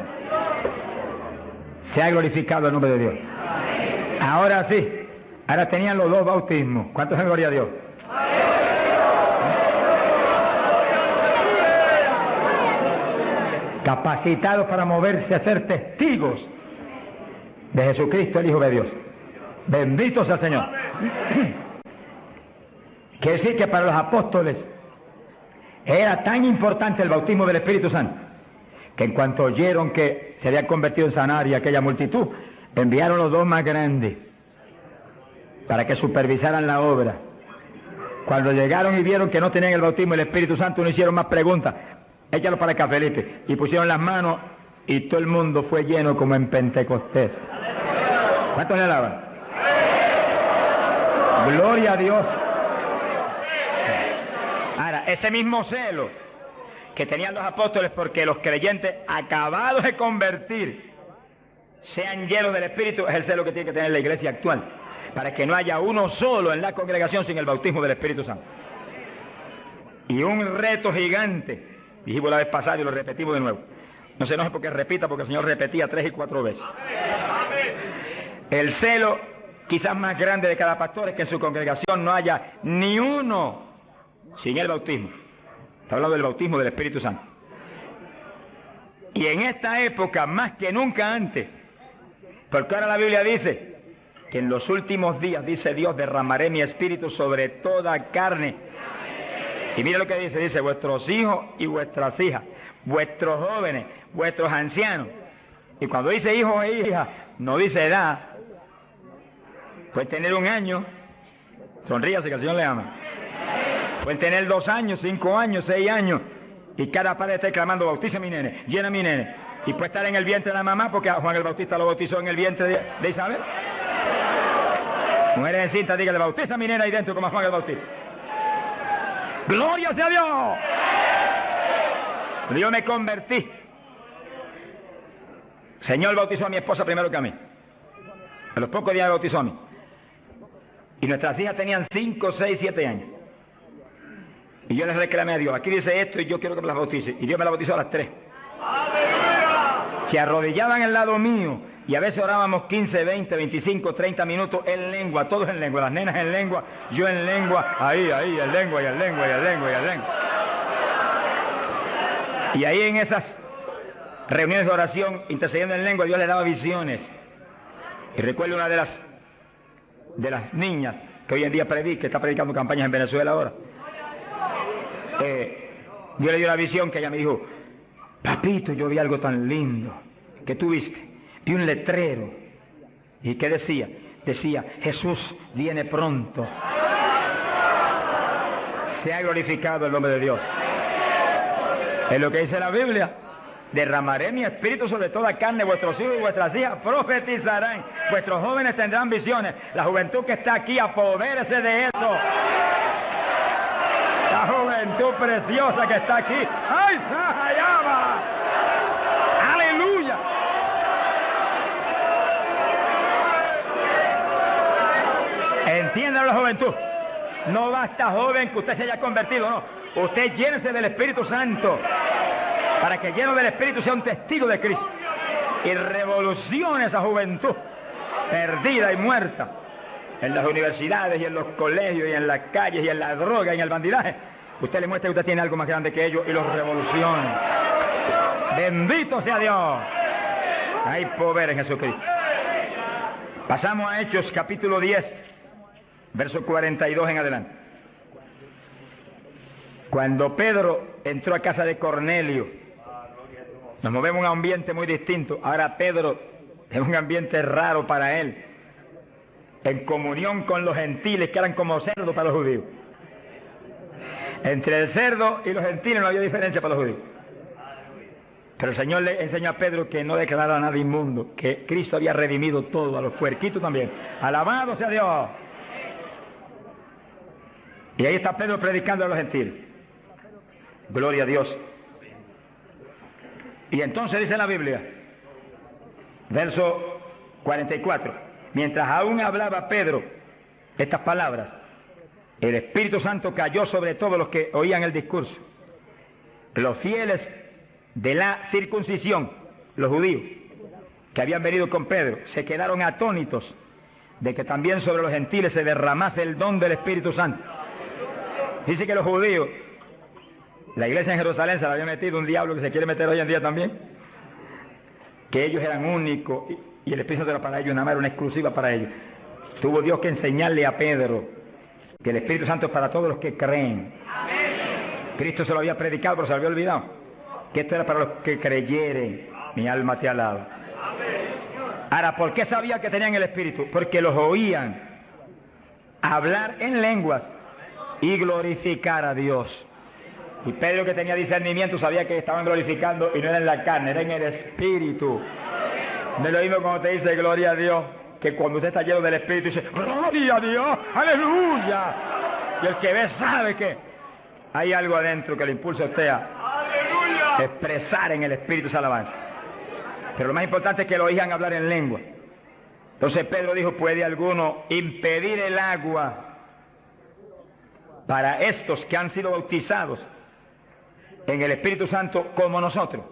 Speaker 1: Se ha glorificado el nombre de Dios. Ahora sí, ahora tenían los dos bautismos. ¿Cuántos en gloria a Dios? capacitados para moverse a ser testigos de Jesucristo, el Hijo de Dios. Bendito sea el Señor. Quiere decir que para los apóstoles era tan importante el bautismo del Espíritu Santo, que en cuanto oyeron que se había convertido en Samaria aquella multitud, enviaron los dos más grandes para que supervisaran la obra. Cuando llegaron y vieron que no tenían el bautismo del Espíritu Santo, no hicieron más preguntas. Échalo para acá, Felipe. Y pusieron las manos y todo el mundo fue lleno como en Pentecostés. ¿Cuántos le alaban? Gloria a Dios. Ahora, ese mismo celo que tenían los apóstoles porque los creyentes acabados de convertir sean llenos del Espíritu, es el celo que tiene que tener la iglesia actual, para que no haya uno solo en la congregación sin el bautismo del Espíritu Santo. Y un reto gigante, dijimos la vez pasada y lo repetimos de nuevo. No se enoje porque repita, porque el Señor repetía 3 y 4 veces. El celo quizás más grande de cada pastor es que en su congregación no haya ni uno sin el bautismo. Está hablando del bautismo del Espíritu Santo. Y en esta época, más que nunca antes, porque ahora la Biblia dice que en los últimos días, dice Dios, derramaré mi espíritu sobre toda carne. Y mire lo que dice, vuestros hijos y vuestras hijas, vuestros jóvenes, vuestros ancianos. Y cuando dice hijos e hijas, no dice edad. Pueden tener 1 año, sonríase que el Señor le ama. Pueden tener 2 años, 5 años, 6 años, y cada padre está clamando, bautiza a mi nene, llena a mi nene. Y puede estar en el vientre de la mamá, porque a Juan el Bautista lo bautizó en el vientre de Isabel. Mujeres en cinta, dígale, bautiza a mi nene ahí dentro como a Juan el Bautista. ¡Gloria sea Dios! Yo me convertí. El Señor bautizó a mi esposa primero que a mí. A los pocos días me bautizó a mí. Y nuestras hijas tenían 5, 6, 7 años. Y yo les reclamé a Dios, aquí dice esto y yo quiero que me las bautice. Y Dios me las bautizó a las 3. Se arrodillaban al lado mío y a veces orábamos 15, 20, 25, 30 minutos en lengua, todos en lengua, las nenas en lengua, yo en lengua, ahí, en lengua, y en lengua, y en lengua, y en lengua. Y ahí en esas reuniones de oración, intercediendo en lengua, Dios le daba visiones. Y recuerdo una de las niñas que hoy en día está predicando campañas en Venezuela ahora. Dios le dio la visión que ella me dijo, papito, yo vi algo tan lindo. ¿Qué tú viste? Vi un letrero. ¿Y qué decía? Decía, Jesús viene pronto. Sea glorificado el nombre de Dios. Es lo que dice la Biblia. Derramaré mi espíritu sobre toda carne, vuestros hijos y vuestras hijas profetizarán, vuestros jóvenes tendrán visiones. La juventud que está aquí, apodérese de eso. La juventud preciosa que está aquí. ¡Ay, Sahayama! ¡Aleluya! Entiendan la juventud. No basta, joven, que usted se haya convertido, no. Usted llénese del Espíritu Santo, para que lleno del Espíritu sea un testigo de Cristo y revolucione esa juventud perdida y muerta en las universidades y en los colegios y en las calles y en la droga y en el bandidaje. Usted le muestra que usted tiene algo más grande que ellos y los revolucione. Bendito sea Dios. Hay poder en Jesucristo. Pasamos a Hechos capítulo 10, verso 42 en adelante. Cuando Pedro entró a casa de Cornelio, nos movemos a un ambiente muy distinto. Ahora Pedro es un ambiente raro para él, en comunión con los gentiles que eran como cerdos para los judíos. Entre el cerdo y los gentiles no había diferencia para los judíos. Pero el Señor le enseñó a Pedro que no declarara nada inmundo, que Cristo había redimido todo, a los puerquitos también. Alabado sea Dios. Y ahí está Pedro predicando a los gentiles. Gloria a Dios. Y entonces dice la Biblia, verso 44, mientras aún hablaba Pedro estas palabras, el Espíritu Santo cayó sobre todos los que oían el discurso. Los fieles de la circuncisión, los judíos, que habían venido con Pedro, se quedaron atónitos de que también sobre los gentiles se derramase el don del Espíritu Santo. Dice que los judíos La iglesia en Jerusalén se la había metido un diablo que se quiere meter hoy en día también. Que ellos eran únicos y el Espíritu era para ellos, nada más era una exclusiva para ellos. Tuvo Dios que enseñarle a Pedro que el Espíritu Santo es para todos los que creen. Cristo se lo había predicado, pero se lo había olvidado. Que esto era para los que creyeren. Mi alma te alaba. Ahora, ¿por qué sabía que tenían el Espíritu? Porque los oían hablar en lenguas y glorificar a Dios. Y Pedro, que tenía discernimiento, sabía que estaban glorificando y no era en la carne, era en el Espíritu. No es lo mismo cuando te dice gloria a Dios, que cuando usted está lleno del Espíritu dice gloria a Dios, aleluya. Y el que ve sabe que hay algo adentro que le impulsa a usted a expresar en el Espíritu esa alabanza. Pero lo más importante es que lo oigan hablar en lengua. Entonces Pedro dijo, ¿puede alguno impedir el agua para estos que han sido bautizados en el Espíritu Santo como nosotros?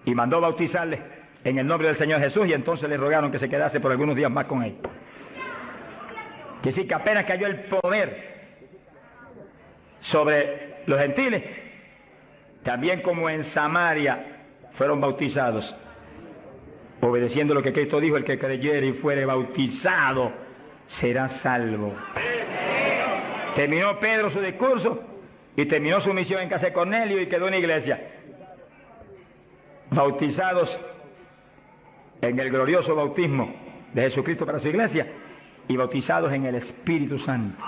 Speaker 1: Y mandó bautizarles en el nombre del Señor Jesús, y entonces le rogaron que se quedase por algunos días más con él. Que sí, que apenas cayó el poder sobre los gentiles, también como en Samaria fueron bautizados, obedeciendo lo que Cristo dijo: el que creyere y fuere bautizado será salvo. Terminó Pedro su discurso y terminó su misión en casa de Cornelio y quedó una iglesia. Bautizados en el glorioso bautismo de Jesucristo para su iglesia y bautizados en el Espíritu Santo.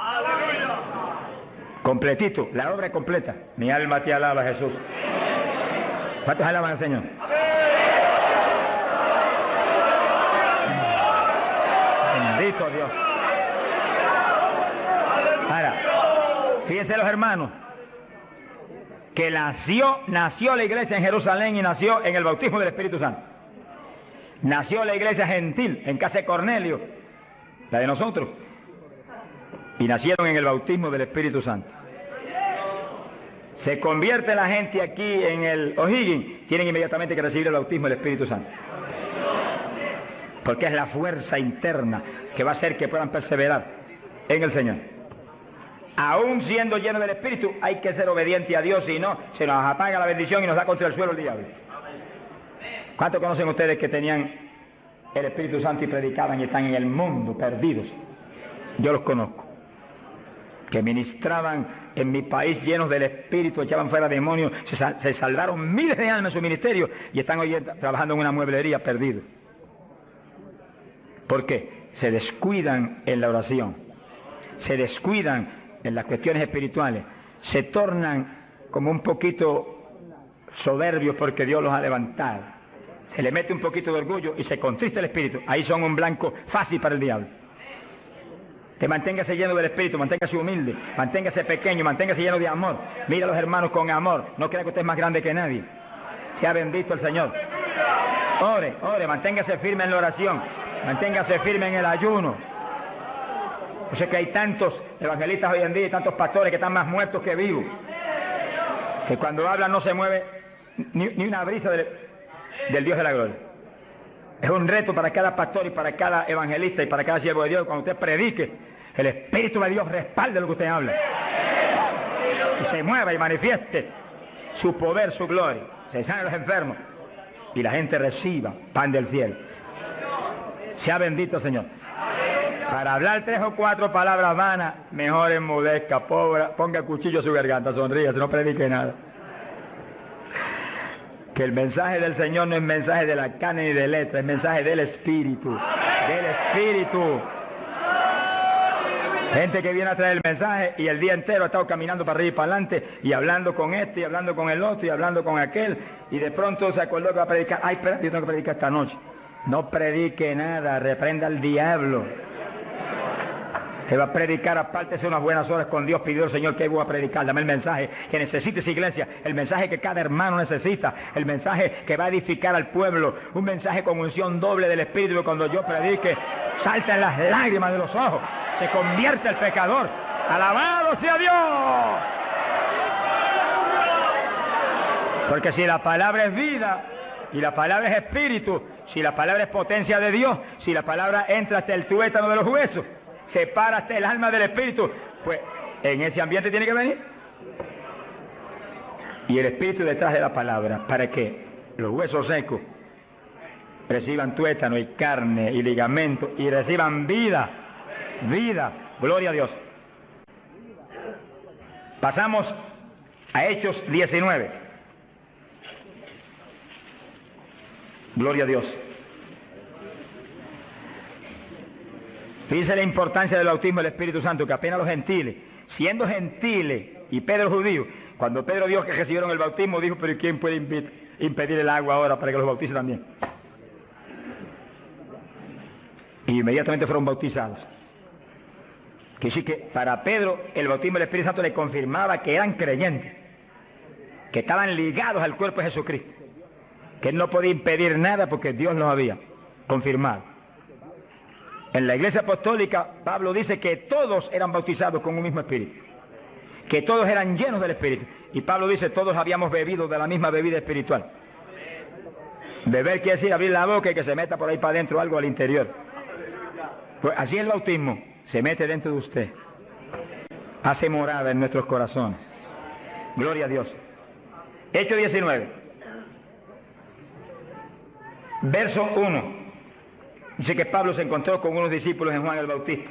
Speaker 1: Completito, la obra es completa. Mi alma te alaba, Jesús. ¿Cuántos alaban al Señor? Bendito Dios. Ahora, fíjense los hermanos, que nació la iglesia en Jerusalén y nació en el bautismo del Espíritu Santo. Nació la iglesia gentil en casa de Cornelio, la de nosotros, y nacieron en el bautismo del Espíritu Santo. Se convierte la gente aquí en el O'Higgins, tienen inmediatamente que recibir el bautismo del Espíritu Santo, porque es la fuerza interna que va a hacer que puedan perseverar en el Señor. Aún siendo llenos del Espíritu, hay que ser obediente a Dios, si no, se nos apaga la bendición y nos da contra el suelo el diablo. ¿Cuántos conocen ustedes que tenían el Espíritu Santo y predicaban y están en el mundo perdidos? Yo los conozco. Que ministraban en mi país llenos del Espíritu, echaban fuera demonios, se salvaron miles de almas en su ministerio y están hoy trabajando en una mueblería perdidos. ¿Por qué? Se descuidan en la oración, se descuidan en las cuestiones espirituales, se tornan como un poquito soberbios porque Dios los ha levantado. Se le mete un poquito de orgullo y se contrista el espíritu. Ahí son un blanco fácil para el diablo. Que manténgase lleno del espíritu, manténgase humilde, manténgase pequeño, manténgase lleno de amor. Mira a los hermanos con amor. No crea que usted es más grande que nadie. Sea bendito el Señor. Ore, ore, manténgase firme en la oración, manténgase firme en el ayuno. Yo sé que hay tantos evangelistas hoy en día y tantos pastores que están más muertos que vivos, que cuando hablan no se mueve ni una brisa del Dios de la gloria. Es un reto para cada pastor y para cada evangelista y para cada siervo de Dios. Cuando usted predique, el Espíritu de Dios respalde lo que usted habla y se mueva y manifieste su poder, su gloria. Se sanen los enfermos y la gente reciba pan del cielo. Sea bendito, Señor. Para hablar 3 o 4 palabras vanas, mejor enmudezca, ponga cuchillo a su garganta, sonríe, no predique nada. Que el mensaje del Señor no es mensaje de la carne ni de letra, es mensaje del Espíritu. Del Espíritu. Gente que viene a traer el mensaje y el día entero ha estado caminando para arriba y para adelante y hablando con este y hablando con el otro y hablando con aquel, y de pronto se acordó que va a predicar. Ay, espera, yo tengo que predicar esta noche. No predique nada, reprenda al diablo. Que va a predicar, apártese unas buenas horas con Dios, pidió al Señor que voy a predicar. Dame el mensaje que necesita esa iglesia, el mensaje que cada hermano necesita, el mensaje que va a edificar al pueblo, un mensaje con unción doble del Espíritu, que cuando yo predique salten las lágrimas de los ojos, se convierte el pecador. ¡Alabado sea Dios! Porque si la palabra es vida y la palabra es espíritu, si la palabra es potencia de Dios, si la palabra entra hasta el tuétano de los huesos, separa hasta el alma del espíritu, pues en ese ambiente tiene que venir. y el Espíritu detrás de la palabra, para que los huesos secos reciban tuétano y carne y ligamento y reciban vida, vida, gloria a Dios. Pasamos a Hechos 19. Gloria a Dios. Fíjense la importancia del bautismo del Espíritu Santo, que apenas los gentiles, siendo gentiles y Pedro judío, cuando Pedro vio que recibieron el bautismo, dijo, pero ¿quién puede impedir el agua ahora para que los bautice también? Y inmediatamente fueron bautizados. Que sí que para Pedro el bautismo del Espíritu Santo le confirmaba que eran creyentes, que estaban ligados al cuerpo de Jesucristo, que él no podía impedir nada porque Dios los había confirmado. En la Iglesia Apostólica, Pablo dice que todos eran bautizados con un mismo Espíritu, que todos eran llenos del Espíritu. Y Pablo dice, todos habíamos bebido de la misma bebida espiritual. Beber quiere decir abrir la boca y que se meta por ahí para adentro algo al interior. Pues así el bautismo se mete dentro de usted, hace morada en nuestros corazones. Gloria a Dios. Hechos 19, verso 1. Dice que Pablo se encontró con unos discípulos en Juan el Bautista.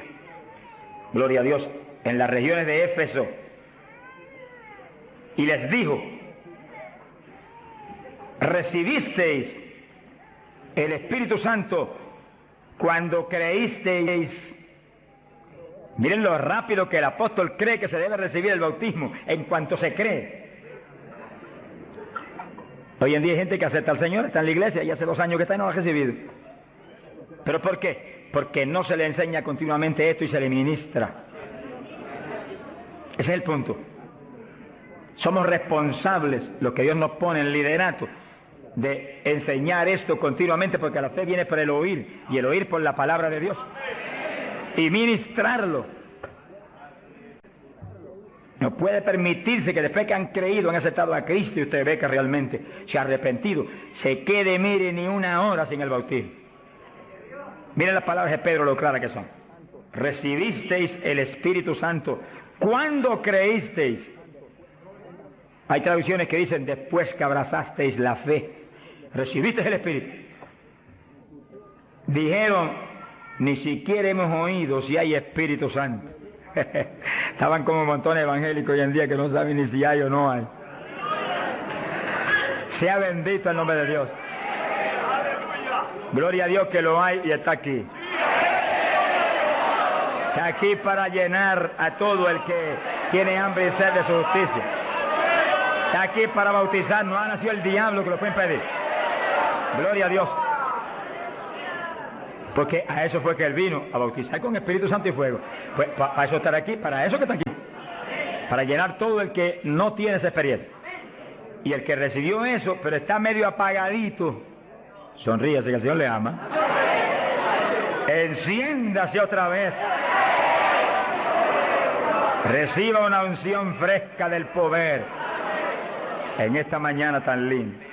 Speaker 1: Gloria a Dios. En las regiones de Éfeso. Y les dijo, ¿recibisteis el Espíritu Santo cuando creísteis? Miren lo rápido que el apóstol cree que se debe recibir el bautismo, en cuanto se cree. Hoy en día hay gente que acepta al Señor, está en la iglesia y hace 2 años que está y no lo ha recibido. ¿Pero por qué? Porque no se le enseña continuamente esto y se le ministra. Ese es el punto. Somos responsables, los que Dios nos pone en liderato, de enseñar esto continuamente, porque la fe viene por el oír, y el oír por la palabra de Dios, y ministrarlo. No puede permitirse que después que han creído, han aceptado a Cristo, y usted ve que realmente se ha arrepentido, se quede, mire, ni una hora sin el bautismo. Miren las palabras de Pedro, lo claras que son. Recibisteis el Espíritu Santo cuando creísteis. Hay traducciones que dicen después que abrazasteis la fe. Recibisteis el Espíritu. Dijeron, ni siquiera hemos oído si hay Espíritu Santo. Estaban como montones evangélicos hoy en día que no saben ni si hay o no hay. Sea bendito el nombre de Dios. Gloria a Dios que lo hay y está aquí. Está aquí para llenar a todo el que tiene hambre y sed de su justicia. Está aquí para bautizar. No ha nacido el diablo que lo puede impedir. Gloria a Dios. Porque a eso fue que él vino, a bautizar con Espíritu Santo y fuego. Pues para eso estar aquí, para eso que está aquí. Para llenar todo el que no tiene esa experiencia. Y el que recibió eso, pero está medio apagadito, sonríase que el Señor le ama. Enciéndase otra vez. Reciba una unción fresca del poder en esta mañana tan linda.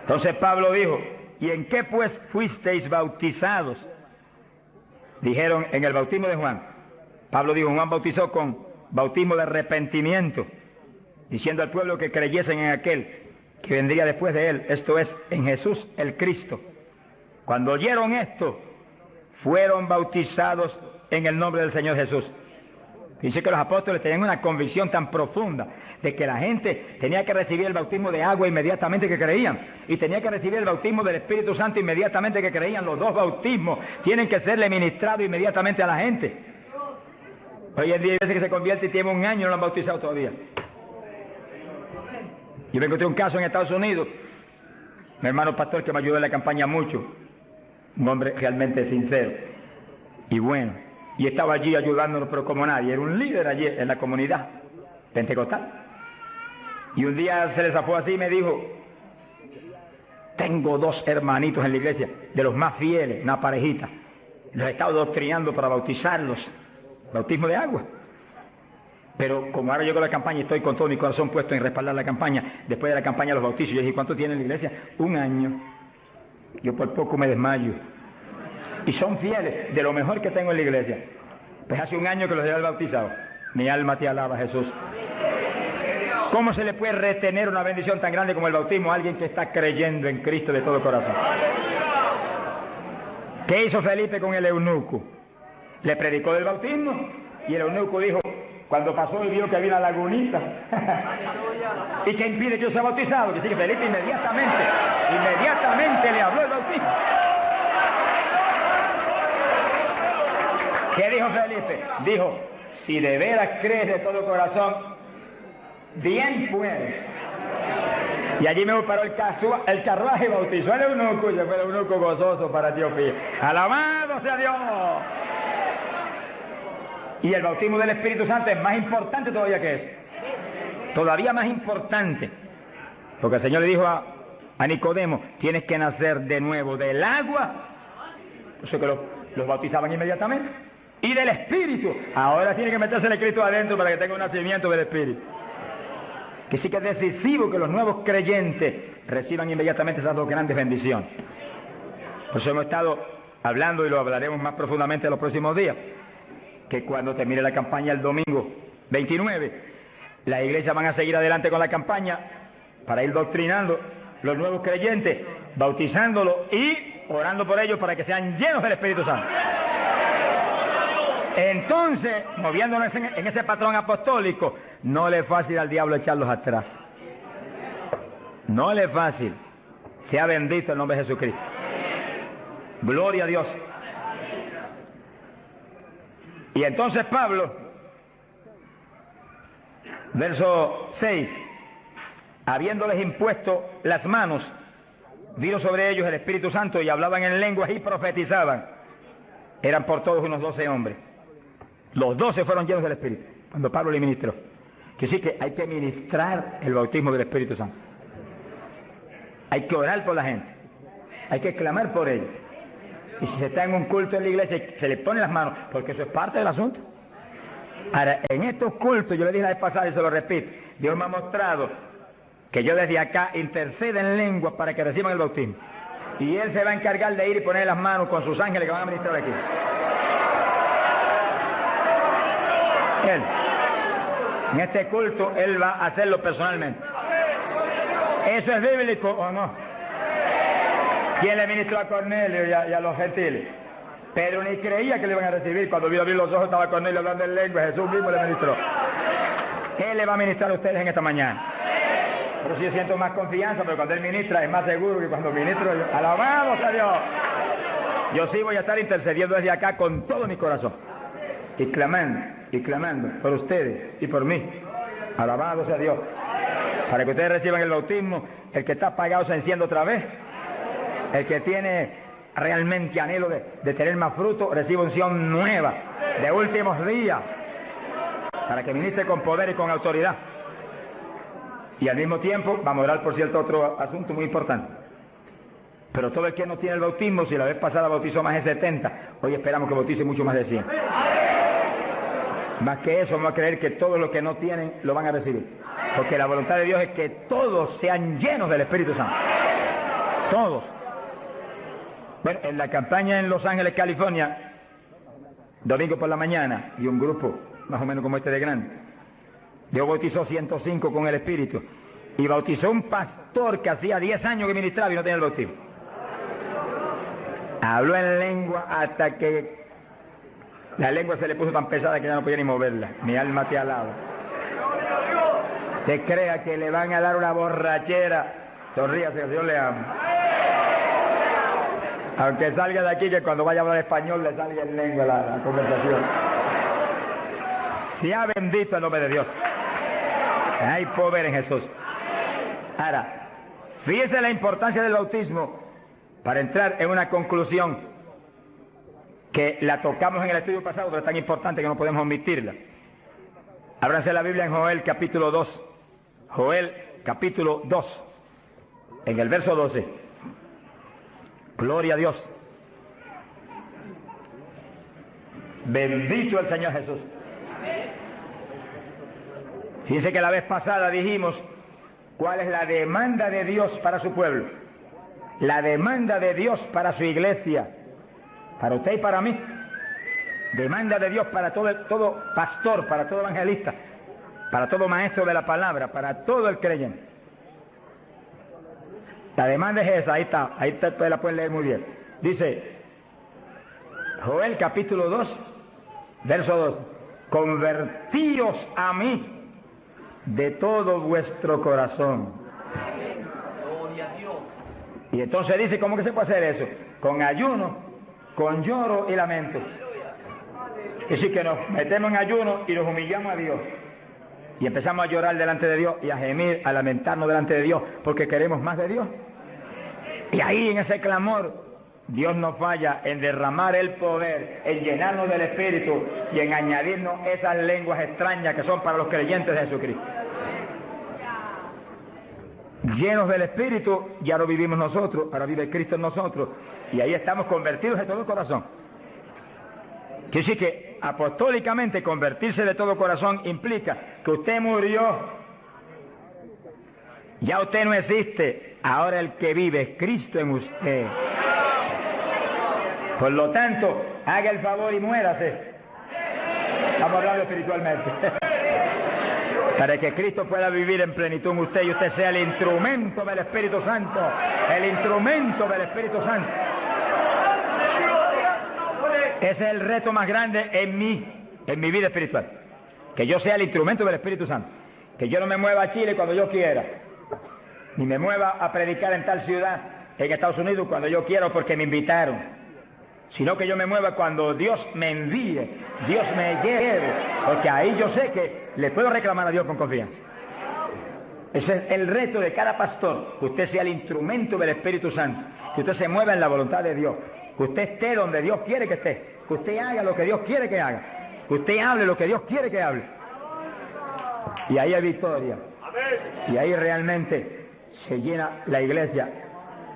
Speaker 1: Entonces Pablo dijo, ¿y en qué pues fuisteis bautizados? Dijeron, en el bautismo de Juan. Pablo dijo, Juan bautizó con bautismo de arrepentimiento, diciendo al pueblo que creyesen en aquel que vendría después de él, esto es, en Jesús el Cristo. Cuando oyeron esto, fueron bautizados en el nombre del Señor Jesús. Dice que los apóstoles tenían una convicción tan profunda de que la gente tenía que recibir el bautismo de agua inmediatamente que creían, y tenía que recibir el bautismo del Espíritu Santo inmediatamente que creían. Los dos bautismos tienen que serle ministrados inmediatamente a la gente. Hoy en día hay veces que se convierte y tiene 1 año y no lo han bautizado todavía. Yo me encontré un caso en Estados Unidos, mi hermano pastor que me ayudó en la campaña mucho, un hombre realmente sincero y bueno, y estaba allí ayudándonos, pero como nadie, era un líder allí en la comunidad pentecostal. Y un día se le zafó así y me dijo, tengo 2 hermanitos en la iglesia, de los más fieles, una parejita, los he estado doctrinando para bautizarlos, bautismo de agua. Pero como ahora llego a la campaña y estoy con todo mi corazón puesto en respaldar la campaña, después de la campaña los bautizos, yo dije, ¿cuánto tiene en la iglesia? 1 año. Yo por poco me desmayo. Y son fieles, de lo mejor que tengo en la iglesia. Pues hace 1 año que los he bautizado. Mi alma te alaba, Jesús. ¿Cómo se le puede retener una bendición tan grande como el bautismo a alguien que está creyendo en Cristo de todo corazón? ¿Qué hizo Felipe con el eunuco? Le predicó del bautismo y el eunuco dijo, cuando pasó y vio que había una lagunita, ¿y qué impide que yo sea bautizado? Que sí, que Felipe inmediatamente le habló el bautismo. ¿Qué dijo Felipe? Dijo, si de veras crees de todo corazón, bien puedes. Y allí me paró el carruaje y bautizó al eunuco, y fue el eunuco gozoso para Etiopía. ¡Alabado sea Dios! Y el bautismo del Espíritu Santo es más importante todavía que eso. Todavía más importante. Porque el Señor le dijo a Nicodemo, tienes que nacer de nuevo del agua. O sea que los bautizaban inmediatamente. Y del Espíritu. Ahora tiene que meterse el Cristo adentro para que tenga un nacimiento del Espíritu. Que sí que es decisivo que los nuevos creyentes reciban inmediatamente esas dos grandes bendiciones. Por eso hemos estado hablando y lo hablaremos más profundamente en los próximos días. Que cuando termine la campaña el domingo 29, las iglesias van a seguir adelante con la campaña para ir doctrinando los nuevos creyentes, bautizándolos y orando por ellos para que sean llenos del Espíritu Santo. Entonces, moviéndonos en ese patrón apostólico, no le es fácil al diablo echarlos atrás. No le es fácil. Sea bendito el nombre de Jesucristo. Gloria a Dios. Y entonces Pablo, verso 6, habiéndoles impuesto las manos, vino sobre ellos el Espíritu Santo y hablaban en lenguas y profetizaban. Eran por todos unos 12 hombres. Los 12 fueron llenos del Espíritu, cuando Pablo le ministró. Que sí que hay que ministrar el bautismo del Espíritu Santo. Hay que orar por la gente. Hay que clamar por ellos. Y si se está en un culto en la iglesia, se le ponen las manos, porque eso es parte del asunto. Ahora, en estos cultos, yo le dije la vez pasada y se lo repito, Dios me ha mostrado que yo desde acá intercedo en lenguas para que reciban el bautismo. Y Él se va a encargar de ir y poner las manos con sus ángeles que van a ministrar aquí. Él. En este culto, Él va a hacerlo personalmente. ¿Eso es bíblico o no? ¿Quién le ministró a Cornelio y a los gentiles? Pedro ni creía que le iban a recibir. Cuando vio abrir los ojos estaba Cornelio hablando en lengua. Jesús mismo le ministró. Él le va a ministrar a ustedes en esta mañana. Pero sí siento más confianza, pero cuando Él ministra es más seguro que cuando ministro yo. ¡Alabado sea Dios! Yo sí voy a estar intercediendo desde acá con todo mi corazón. Y clamando por ustedes y por mí. Alabado sea Dios. Para que ustedes reciban el bautismo, el que está apagado se enciende otra vez. El que tiene realmente anhelo de tener más fruto, recibe unción nueva, de últimos días, para que ministre con poder y con autoridad. Y al mismo tiempo, vamos a orar por cierto otro asunto muy importante. Pero todo el que no tiene el bautismo, si la vez pasada bautizó más de 70, hoy esperamos que bautice mucho más de 100. Más que eso, vamos a creer que todos los que no tienen lo van a recibir. Porque la voluntad de Dios es que todos sean llenos del Espíritu Santo. Todos. Bueno, en la campaña en Los Ángeles, California, domingo por la mañana, y un grupo más o menos como este de grande, Dios bautizó 105 con el Espíritu, y bautizó un pastor que hacía 10 años que ministraba y no tenía el bautismo. Habló en lengua hasta que la lengua se le puso tan pesada que ya no podía ni moverla. Mi alma te alaba. Te crea que le van a dar una borrachera. Sonríase, Dios le ama. Aunque salga de aquí, que cuando vaya a hablar español le salga en lengua la conversación. Sea bendito el nombre de Dios. Hay poder en Jesús. Ahora, fíjese la importancia del bautismo para entrar en una conclusión que la tocamos en el estudio pasado, pero es tan importante que no podemos omitirla. Ábranse la Biblia en Joel capítulo 2. Joel capítulo 2, en el verso 12. Gloria a Dios. Bendito el Señor Jesús. Fíjense que la vez pasada dijimos cuál es la demanda de Dios para su pueblo. La demanda de Dios para su iglesia. Para usted y para mí. Demanda de Dios para todo pastor, para todo evangelista. para todo maestro de la palabra, para todo el creyente. La demanda es esa, ahí ustedes la pueden leer muy bien. Dice, Joel capítulo 2, verso 2, convertíos a mí de todo vuestro corazón. Y entonces dice, ¿cómo que se puede hacer eso? Con ayuno, con lloro y lamento. Es decir, que nos metemos en ayuno y nos humillamos a Dios. Y empezamos a llorar delante de Dios y a gemir, a lamentarnos delante de Dios, porque queremos más de Dios. Y ahí en ese clamor, Dios no falla en derramar el poder, en llenarnos del Espíritu y en añadirnos esas lenguas extrañas que son para los creyentes de Jesucristo. Llenos del Espíritu, ya no vivimos nosotros, ahora vive Cristo en nosotros, y ahí estamos convertidos de todo corazón. Quiere decir que apostólicamente convertirse de todo corazón implica que usted murió, ya usted no existe, ahora el que vive es Cristo en usted. Por lo tanto, haga el favor y muérase. Estamos hablando espiritualmente. Para que Cristo pueda vivir en plenitud en usted y usted sea el instrumento del Espíritu Santo. El instrumento del Espíritu Santo. Ese es el reto más grande en mi vida espiritual. Que yo sea el instrumento del Espíritu Santo. Que yo no me mueva a Chile cuando yo quiera. Ni me mueva a predicar en tal ciudad, en Estados Unidos, cuando yo quiera o porque me invitaron. Sino que yo me mueva cuando Dios me envíe, Dios me lleve. Porque ahí yo sé que le puedo reclamar a Dios con confianza. Ese es el reto de cada pastor. Que usted sea el instrumento del Espíritu Santo. Que usted se mueva en la voluntad de Dios. Que usted esté donde Dios quiere que esté. Que usted haga lo que Dios quiere que haga. Que usted hable lo que Dios quiere que hable. Y ahí hay victoria. Y ahí realmente se llena la iglesia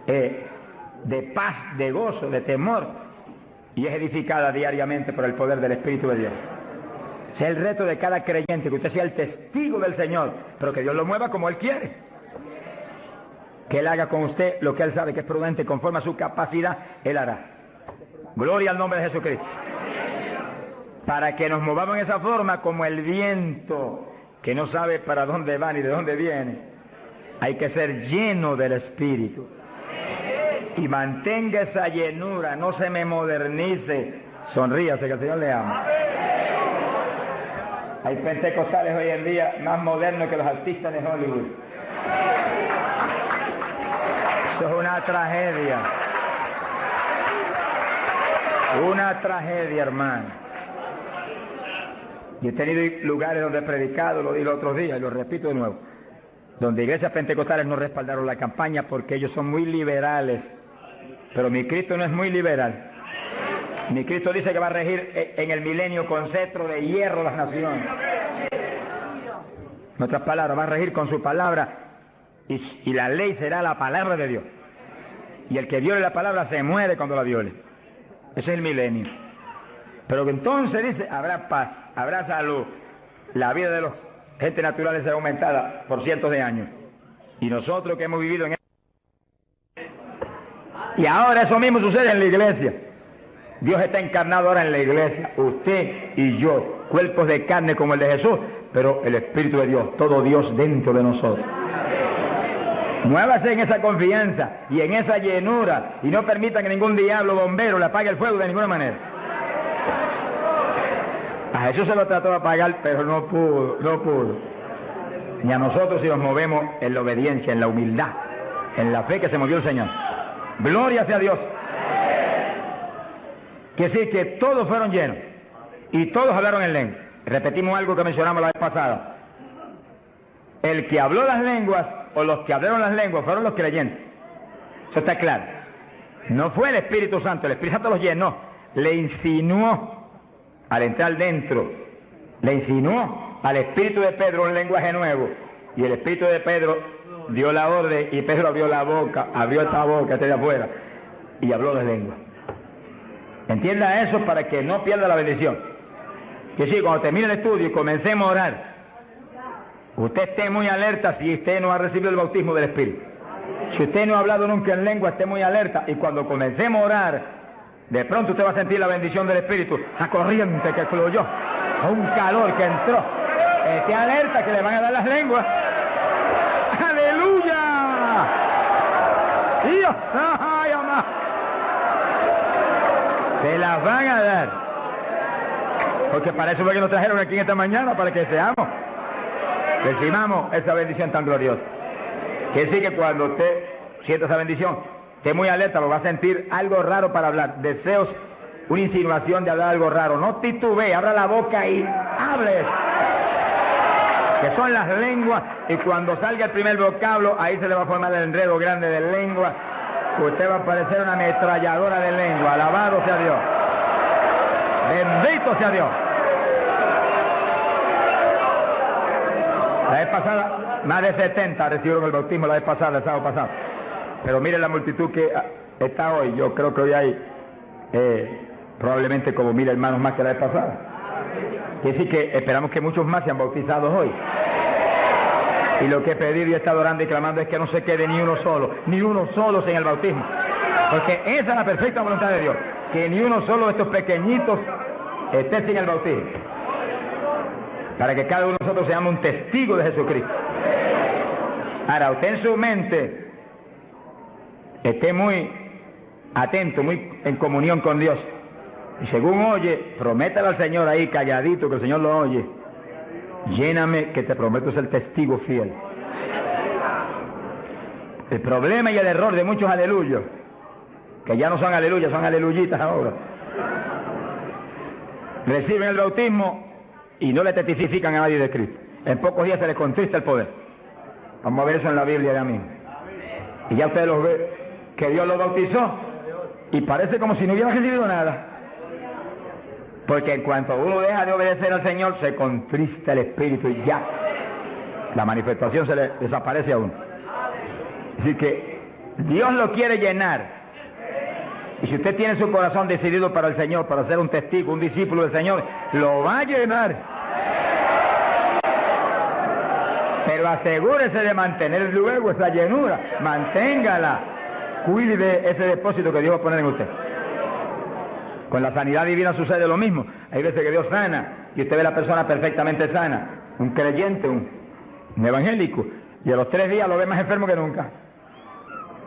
Speaker 1: de paz, de gozo, de temor. Y es edificada diariamente por el poder del Espíritu de Dios. Ese es el reto de cada creyente, que usted sea el testigo del Señor, pero que Dios lo mueva como Él quiere. Que Él haga con usted lo que Él sabe que es prudente, conforme a su capacidad, Él hará. Gloria al nombre de Jesucristo. Para que nos movamos en esa forma como el viento, que no sabe para dónde va ni de dónde viene. Hay que ser lleno del Espíritu. Y mantenga esa llenura, no se me modernice. Sonríase, que el Señor le ama. Hay pentecostales hoy en día más modernos que los artistas de Hollywood. Eso es una tragedia. Una tragedia, hermano. Y he tenido lugares donde he predicado, lo dije los otros días y lo repito de nuevo, donde iglesias pentecostales no respaldaron la campaña porque ellos son muy liberales. Pero mi Cristo no es muy liberal. Mi Cristo dice que va a regir en el milenio con cetro de hierro las naciones. En otras palabras, va a regir con su palabra y la ley será la palabra de Dios. Y el que viole la palabra se muere cuando la viole. Ese es el milenio. Pero entonces dice, habrá paz, habrá salud. La vida de los gente naturales será aumentada por cientos de años. Y nosotros que hemos vivido en y ahora eso mismo sucede en la iglesia. Dios está encarnado ahora en la iglesia, usted y yo, cuerpos de carne como el de Jesús, pero el Espíritu de Dios, todo Dios dentro de nosotros. Muévase en esa confianza y en esa llenura y no permita que ningún diablo bombero le apague el fuego de ninguna manera. A Jesús se lo trató de apagar, pero no pudo. Y a nosotros si nos movemos en la obediencia, en la humildad, en la fe que se movió el Señor. Gloria sea a Dios. Que sí, que todos fueron llenos y todos hablaron en lengua. Repetimos algo que mencionamos la vez pasada. El que habló las lenguas o los que hablaron las lenguas fueron los creyentes. Eso está claro. No fue el Espíritu Santo, el Espíritu Santo los llenó, le insinuó al entrar dentro, le insinuó al Espíritu de Pedro un lenguaje nuevo y el Espíritu de Pedro dio la orden y Pedro abrió la boca, abrió esta boca, este de afuera, y habló las lenguas. Entienda eso para que no pierda la bendición. Que sí, cuando termine el estudio y comencemos a orar, usted esté muy alerta si usted no ha recibido el bautismo del Espíritu. Si usted no ha hablado nunca en lengua, esté muy alerta. Y cuando comencemos a orar, de pronto usted va a sentir la bendición del Espíritu, la corriente que fluyó, un calor que entró. Esté alerta que le van a dar las lenguas. ¡Aleluya! ¡Dios! ¡Ay, amá! Se las van a dar. Porque para eso fue que nos trajeron aquí en esta mañana, para que seamos, recibamos esa bendición tan gloriosa. Que sí, que cuando usted sienta esa bendición, esté muy alerta, porque va a sentir algo raro para hablar, deseos, una insinuación de hablar algo raro. No titubee, abra la boca y hable. Que son las lenguas, y cuando salga el primer vocablo, ahí se le va a formar el enredo grande de lengua. Usted va a parecer una ametralladora de lengua. Alabado sea Dios. Bendito sea Dios. La vez pasada, más de 70 recibieron el bautismo la vez pasada, el sábado pasado. Pero miren la multitud que está hoy. Yo creo que hoy hay probablemente como 1000 hermanos más que la vez pasada. Quiere decir que esperamos que muchos más sean bautizados hoy. Y lo que he pedido y he estado orando y clamando es que no se quede ni uno solo sin el bautismo. Porque esa es la perfecta voluntad de Dios, que ni uno solo de estos pequeñitos esté sin el bautismo. Para que cada uno de nosotros seamos un testigo de Jesucristo. Ahora, usted en su mente esté muy atento, muy en comunión con Dios. Y según oye, prométale al Señor ahí calladito, que el Señor lo oye. Lléname, que te prometo ser testigo fiel. El problema y el error de muchos aleluyos, que ya no son aleluyas, son aleluyitas ahora, reciben el bautismo y no le testifican a nadie de Cristo. En pocos días se les contrista el poder. Vamos a ver eso en la Biblia ya mismo. Y ya ustedes los ven, que Dios los bautizó y parece como si no hubiera recibido nada. Porque en cuanto uno deja de obedecer al Señor, se contrista el Espíritu y ya la manifestación se le desaparece a uno. Así que Dios lo quiere llenar. Y si usted tiene su corazón decidido para el Señor, para ser un testigo, un discípulo del Señor, lo va a llenar. Pero asegúrese de mantener luego esa llenura, manténgala, cuide de ese depósito que Dios va a poner en usted. Con la sanidad divina sucede lo mismo. Hay veces que Dios sana y usted ve a la persona perfectamente sana, un creyente, un evangélico, y a los 3 días lo ve más enfermo que nunca.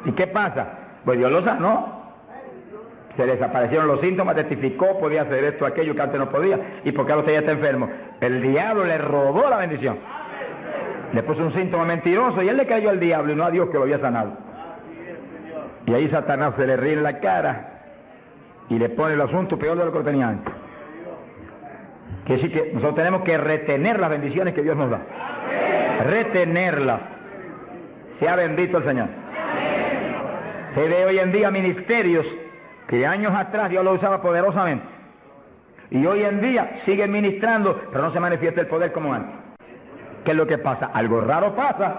Speaker 1: ¿Y qué pasa? Pues Dios lo sanó. Se desaparecieron los síntomas, testificó, podía hacer esto, aquello que antes no podía. ¿Y por qué ahora usted ya está enfermo? El diablo le robó la bendición. Le puso un síntoma mentiroso y él le creyó al diablo y no a Dios que lo había sanado. Y ahí Satanás se le ríe en la cara y le pone el asunto peor de lo que lo tenía antes. Quiere decir que nosotros tenemos que retener las bendiciones que Dios nos da. Retenerlas. Sea bendito el Señor. Se ve hoy en día ministerios que años atrás Dios lo usaba poderosamente. Y hoy en día siguen ministrando, pero no se manifiesta el poder como antes. ¿Qué es lo que pasa? Algo raro pasa.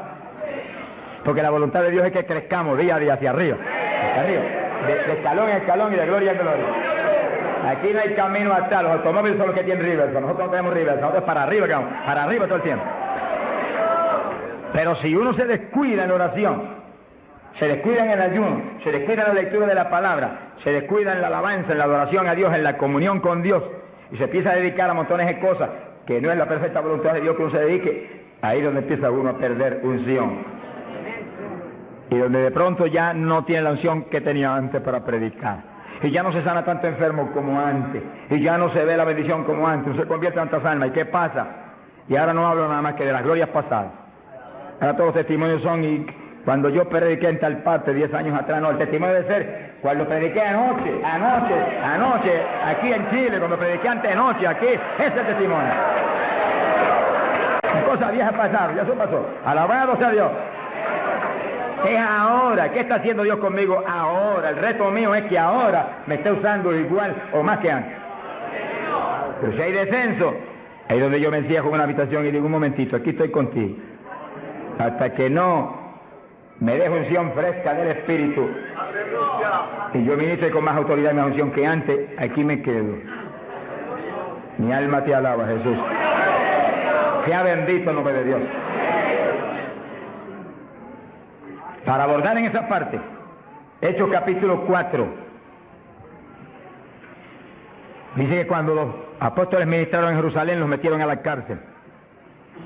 Speaker 1: Porque la voluntad de Dios es que crezcamos día a día hacia arriba. Hacia arriba. De escalón en escalón y de gloria en gloria. Aquí no hay camino atrás. Los automóviles son los que tienen reversa. Nosotros no tenemos reversa. Nosotros para arriba, para arriba todo el tiempo. Pero si uno se descuida en oración, se descuida en el ayuno, se descuida en la lectura de la palabra, se descuida en la alabanza, en la adoración a Dios, en la comunión con Dios, y se empieza a dedicar a montones de cosas que no es la perfecta voluntad de Dios que uno se dedique, ahí es donde empieza uno a perder unción. Y donde de pronto ya no tiene la unción que tenía antes para predicar. Y ya no se sana tanto enfermo como antes. Y ya no se ve la bendición como antes. No se convierte en tantas almas. ¿Y qué pasa? Y ahora no hablo nada más que de las glorias pasadas. Ahora todos los testimonios son, y cuando yo prediqué en tal parte 10 años atrás, no, el testimonio debe ser cuando prediqué anoche, aquí en Chile, cuando prediqué antenoche, aquí, ese es el testimonio. Cosas viejas pasaron, ya eso pasó. Alabado sea Dios. Es ahora. ¿Qué está haciendo Dios conmigo ahora? El reto mío es que ahora me esté usando igual o más que antes. Pero si hay descenso, ahí es donde yo me encierro en una habitación y digo, un momentito, aquí estoy contigo. Hasta que no me dejo unción fresca del Espíritu y yo ministre con más autoridad y más unción que antes, aquí me quedo. Mi alma te alaba, Jesús. Sea bendito el nombre de Dios. Para abordar en esa parte, Hechos capítulo 4, dice que cuando los apóstoles ministraron en Jerusalén, los metieron a la cárcel.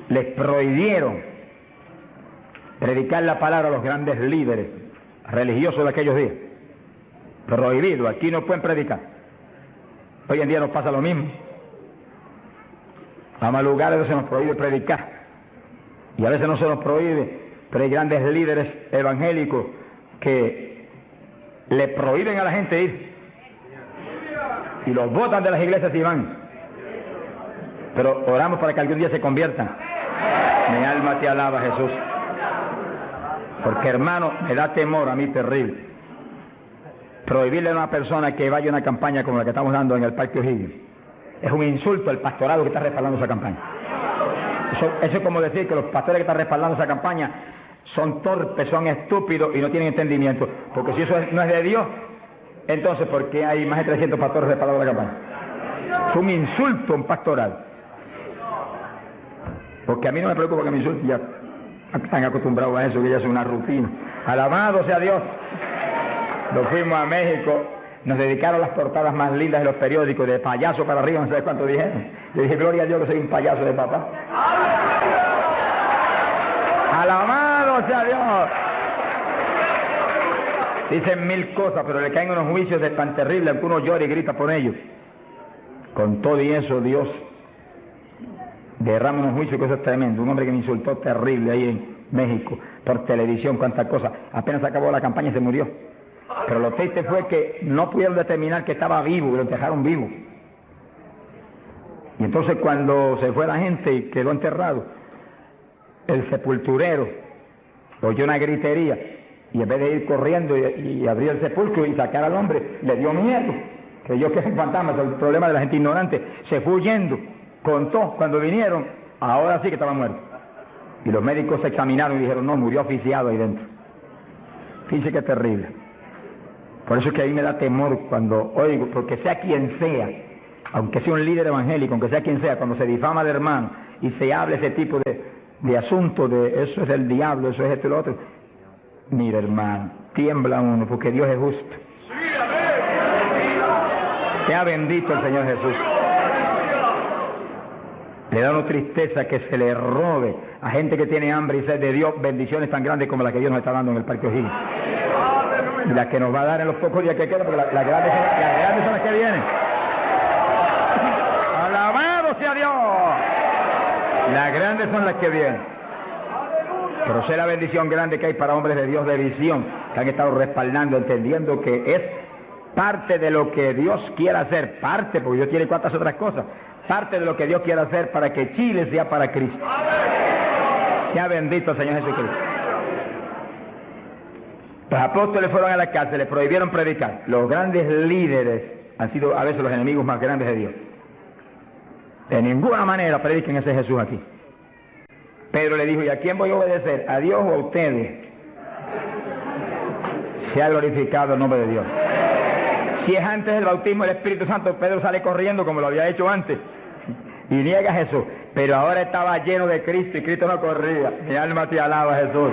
Speaker 1: les prohibieron predicar la palabra a los grandes líderes religiosos de aquellos días. Prohibido, aquí no pueden predicar. Hoy en día nos pasa lo mismo. Vamos a lugares donde se nos prohíbe predicar. Y a veces no se nos prohíbe, pero hay grandes líderes evangélicos que le prohíben a la gente ir. Y los botan de las iglesias y van. Pero oramos para que algún día se conviertan. Mi alma te alaba, Jesús. Porque, hermano, me da temor a mí terrible prohibirle a una persona que vaya a una campaña como la que estamos dando en el Parque O'Higgins. Es un insulto al pastorado que está respaldando esa campaña. Eso es como decir que los pastores que están respaldando esa campaña son torpes, son estúpidos y no tienen entendimiento. Porque si eso no es de Dios, entonces ¿por qué hay más de 300 pastores respaldando la campaña? Es un insulto a un pastorado. Porque a mí no me preocupa que me insulten, ya están acostumbrados a eso, que ya es una rutina. Alabado sea Dios. Nos fuimos a México, nos dedicaron las portadas más lindas de los periódicos, de payaso para arriba, no sé cuánto dijeron. Yo dije, gloria a Dios que soy un payaso de papá. Alabado sea Dios. Dicen mil cosas, pero le caen unos juicios de tan terribles que uno llora y grita por ellos. Con todo y eso, Dios derrama unos juicios que eso es tremendo. Un hombre que me insultó terrible ahí en México, por televisión, cuántas cosas. Apenas acabó la campaña y se murió. Pero lo triste fue que no pudieron determinar que estaba vivo, que lo dejaron vivo. Y entonces cuando se fue la gente y quedó enterrado, el sepulturero oyó una gritería y en vez de ir corriendo y abrir el sepulcro y sacar al hombre, le dio miedo. Creyó que es un fantasma, es el problema de la gente ignorante. Se fue huyendo, contó, cuando vinieron, ahora sí que estaba muerto. Y los médicos se examinaron y dijeron, no, murió asfixiado ahí dentro. Fíjense qué terrible. Por eso es que a mí me da temor cuando oigo, porque sea quien sea, aunque sea un líder evangélico, aunque sea quien sea, cuando se difama de hermano y se hable ese tipo de asunto, de eso es del diablo, eso es esto y lo otro, mira hermano, tiembla uno, porque Dios es justo. Sea bendito el Señor Jesús. Le da una tristeza que se le robe a gente que tiene hambre y sed de Dios bendiciones tan grandes como las que Dios nos está dando en el Parque O'Higgins. Y las que nos va a dar en los pocos días que quedan, porque las grandes son las que vienen. ¡Alabado sea Dios! Las grandes son las que vienen. Pero sé la bendición grande que hay para hombres de Dios de visión, que han estado respaldando, entendiendo que es parte de lo que Dios quiere hacer, parte, porque Dios tiene cuantas otras cosas, parte de lo que Dios quiere hacer para que Chile sea para Cristo. Sea bendito el Señor Jesucristo. Los apóstoles fueron a la cárcel, les prohibieron predicar. Los grandes líderes han sido a veces los enemigos más grandes de Dios. De ninguna manera prediquen ese Jesús aquí. Pedro le dijo, ¿y a quién voy a obedecer? ¿A Dios o a ustedes? Sea glorificado el nombre de Dios. Si es antes del bautismo del Espíritu Santo, Pedro sale corriendo como lo había hecho antes y niega a Jesús. Pero ahora estaba lleno de Cristo y Cristo no corría. Mi alma te alaba, Jesús.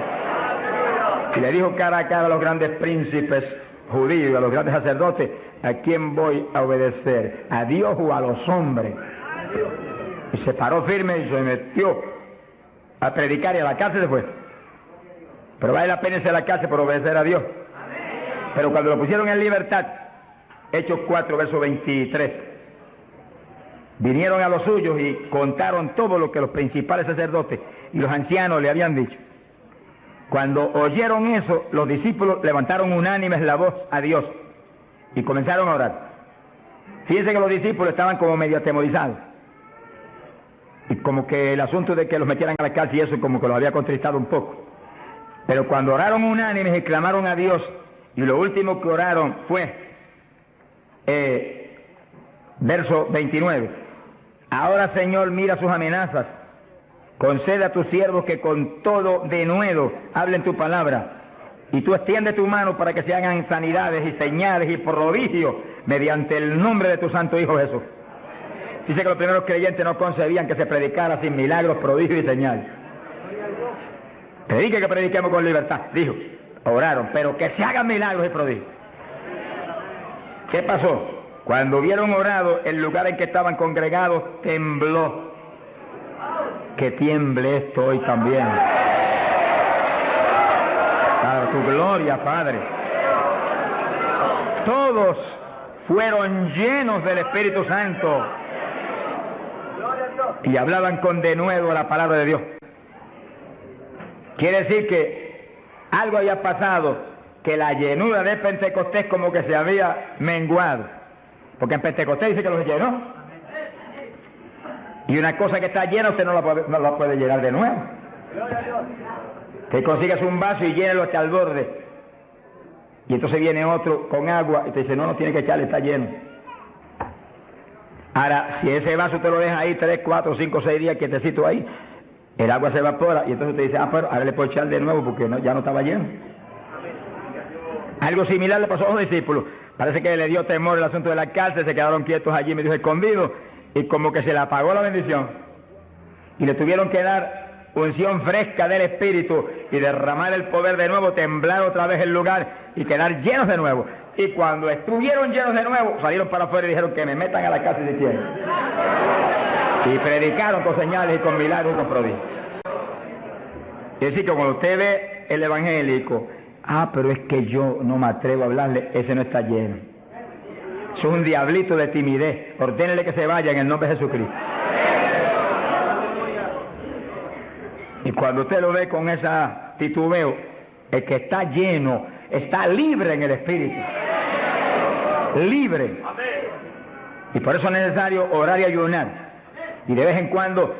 Speaker 1: Y le dijo cara a cara a los grandes príncipes judíos, a los grandes sacerdotes, ¿a quién voy a obedecer? ¿A Dios o a los hombres? Y se paró firme y se metió a predicar y a la cárcel se fue. Pero vale la pena irse a la cárcel por obedecer a Dios. Pero cuando lo pusieron en libertad, Hechos 4, verso 23, vinieron a los suyos y contaron todo lo que los principales sacerdotes y los ancianos le habían dicho. Cuando oyeron eso, los discípulos levantaron unánimes la voz a Dios y comenzaron a orar. Fíjense que los discípulos estaban como medio atemorizados. Y como que el asunto de que los metieran a la cárcel y eso como que los había contristado un poco. Pero cuando oraron unánimes y clamaron a Dios, y lo último que oraron fue, verso 29, ahora Señor mira sus amenazas, concede a tus siervos que con todo denuedo hablen tu palabra, y tú extiende tu mano para que se hagan sanidades y señales y prodigios mediante el nombre de tu santo Hijo Jesús. Dice que los primeros creyentes no concebían que se predicara sin milagros, prodigios y señales. Predique que prediquemos con libertad, dijo. Oraron, pero que se hagan milagros y prodigios. ¿Qué pasó? Cuando hubieron orado, el lugar en que estaban congregados tembló. que tiemble esto hoy también. Para tu gloria, Padre. Todos fueron llenos del Espíritu Santo y hablaban con denuedo la palabra de Dios. Quiere decir que algo había pasado, que la llenura de Pentecostés como que se había menguado. Porque en Pentecostés dice que los llenó. Y una cosa que está llena usted no la puede llenar de nuevo. Que consigas un vaso y llénelo hasta el borde. Y entonces viene otro con agua y te dice, no tiene que echarle, está lleno. Ahora, si ese vaso te lo deja ahí 3, 4, 5, 6 días quietecito ahí, el agua se evapora y entonces te dice, pero ahora le puedo echar de nuevo porque ya no estaba lleno. Algo similar le pasó a los discípulos. Parece que le dio temor el asunto de la cárcel, se quedaron quietos allí, medio escondidos, y como que se le apagó la bendición. Y le tuvieron que dar unción fresca del Espíritu y derramar el poder de nuevo, temblar otra vez el lugar y quedar llenos de nuevo. Y cuando estuvieron llenos de nuevo, salieron para afuera y dijeron que me metan a la cárcel si quieren. Y predicaron con señales y con milagros y con prodigios. Es decir, que cuando usted ve el evangélico, pero es que yo no me atrevo a hablarle, ese no está lleno. Eso es un diablito de timidez. Ordénele que se vaya en el nombre de Jesucristo. Y cuando usted lo ve con esa titubeo, el que está lleno, está libre en el Espíritu. Libre. Y por eso es necesario orar y ayunar. Y de vez en cuando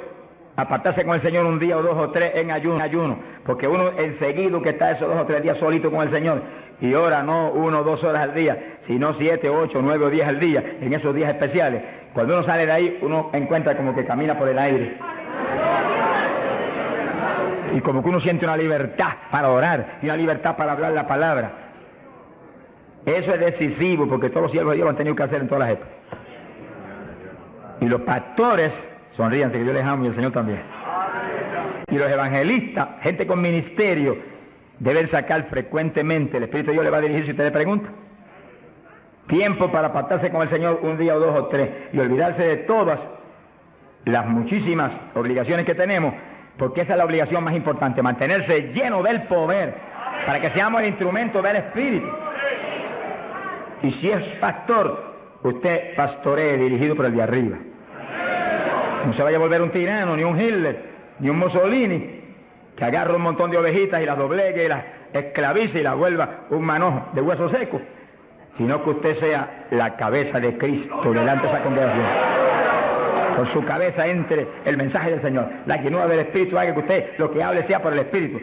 Speaker 1: apartarse con el Señor un día o 2 o 3 en ayuno. Porque uno enseguida que está esos 2 o 3 días solito con el Señor y ora no 1 o 2 horas al día, sino 7, 8, 9 o 10 al día, en esos días especiales. Cuando uno sale de ahí, uno encuentra como que camina por el aire. Y como que uno siente una libertad para orar y una libertad para hablar la palabra. Eso es decisivo porque todos los siervos de Dios lo han tenido que hacer en todas las épocas. Y los pastores, sonríanse que yo les amo y el Señor también. Y los evangelistas, gente con ministerio, deben sacar frecuentemente, el Espíritu de Dios le va a dirigir si usted le pregunta, tiempo para apartarse con el Señor un día o 2 o 3 y olvidarse de todas las muchísimas obligaciones que tenemos, porque esa es la obligación más importante, mantenerse lleno del poder, para que seamos el instrumento del Espíritu. Y si es pastor, usted pastoree dirigido por el de arriba. No se vaya a volver un tirano, ni un Hitler, ni un Mussolini, que agarre un montón de ovejitas y las doblegue y las esclavice y las vuelva un manojo de hueso seco, sino que usted sea la cabeza de Cristo delante de esa congregación. Por su cabeza entre el mensaje del Señor. La llenura del Espíritu haga que usted lo que hable sea por el Espíritu,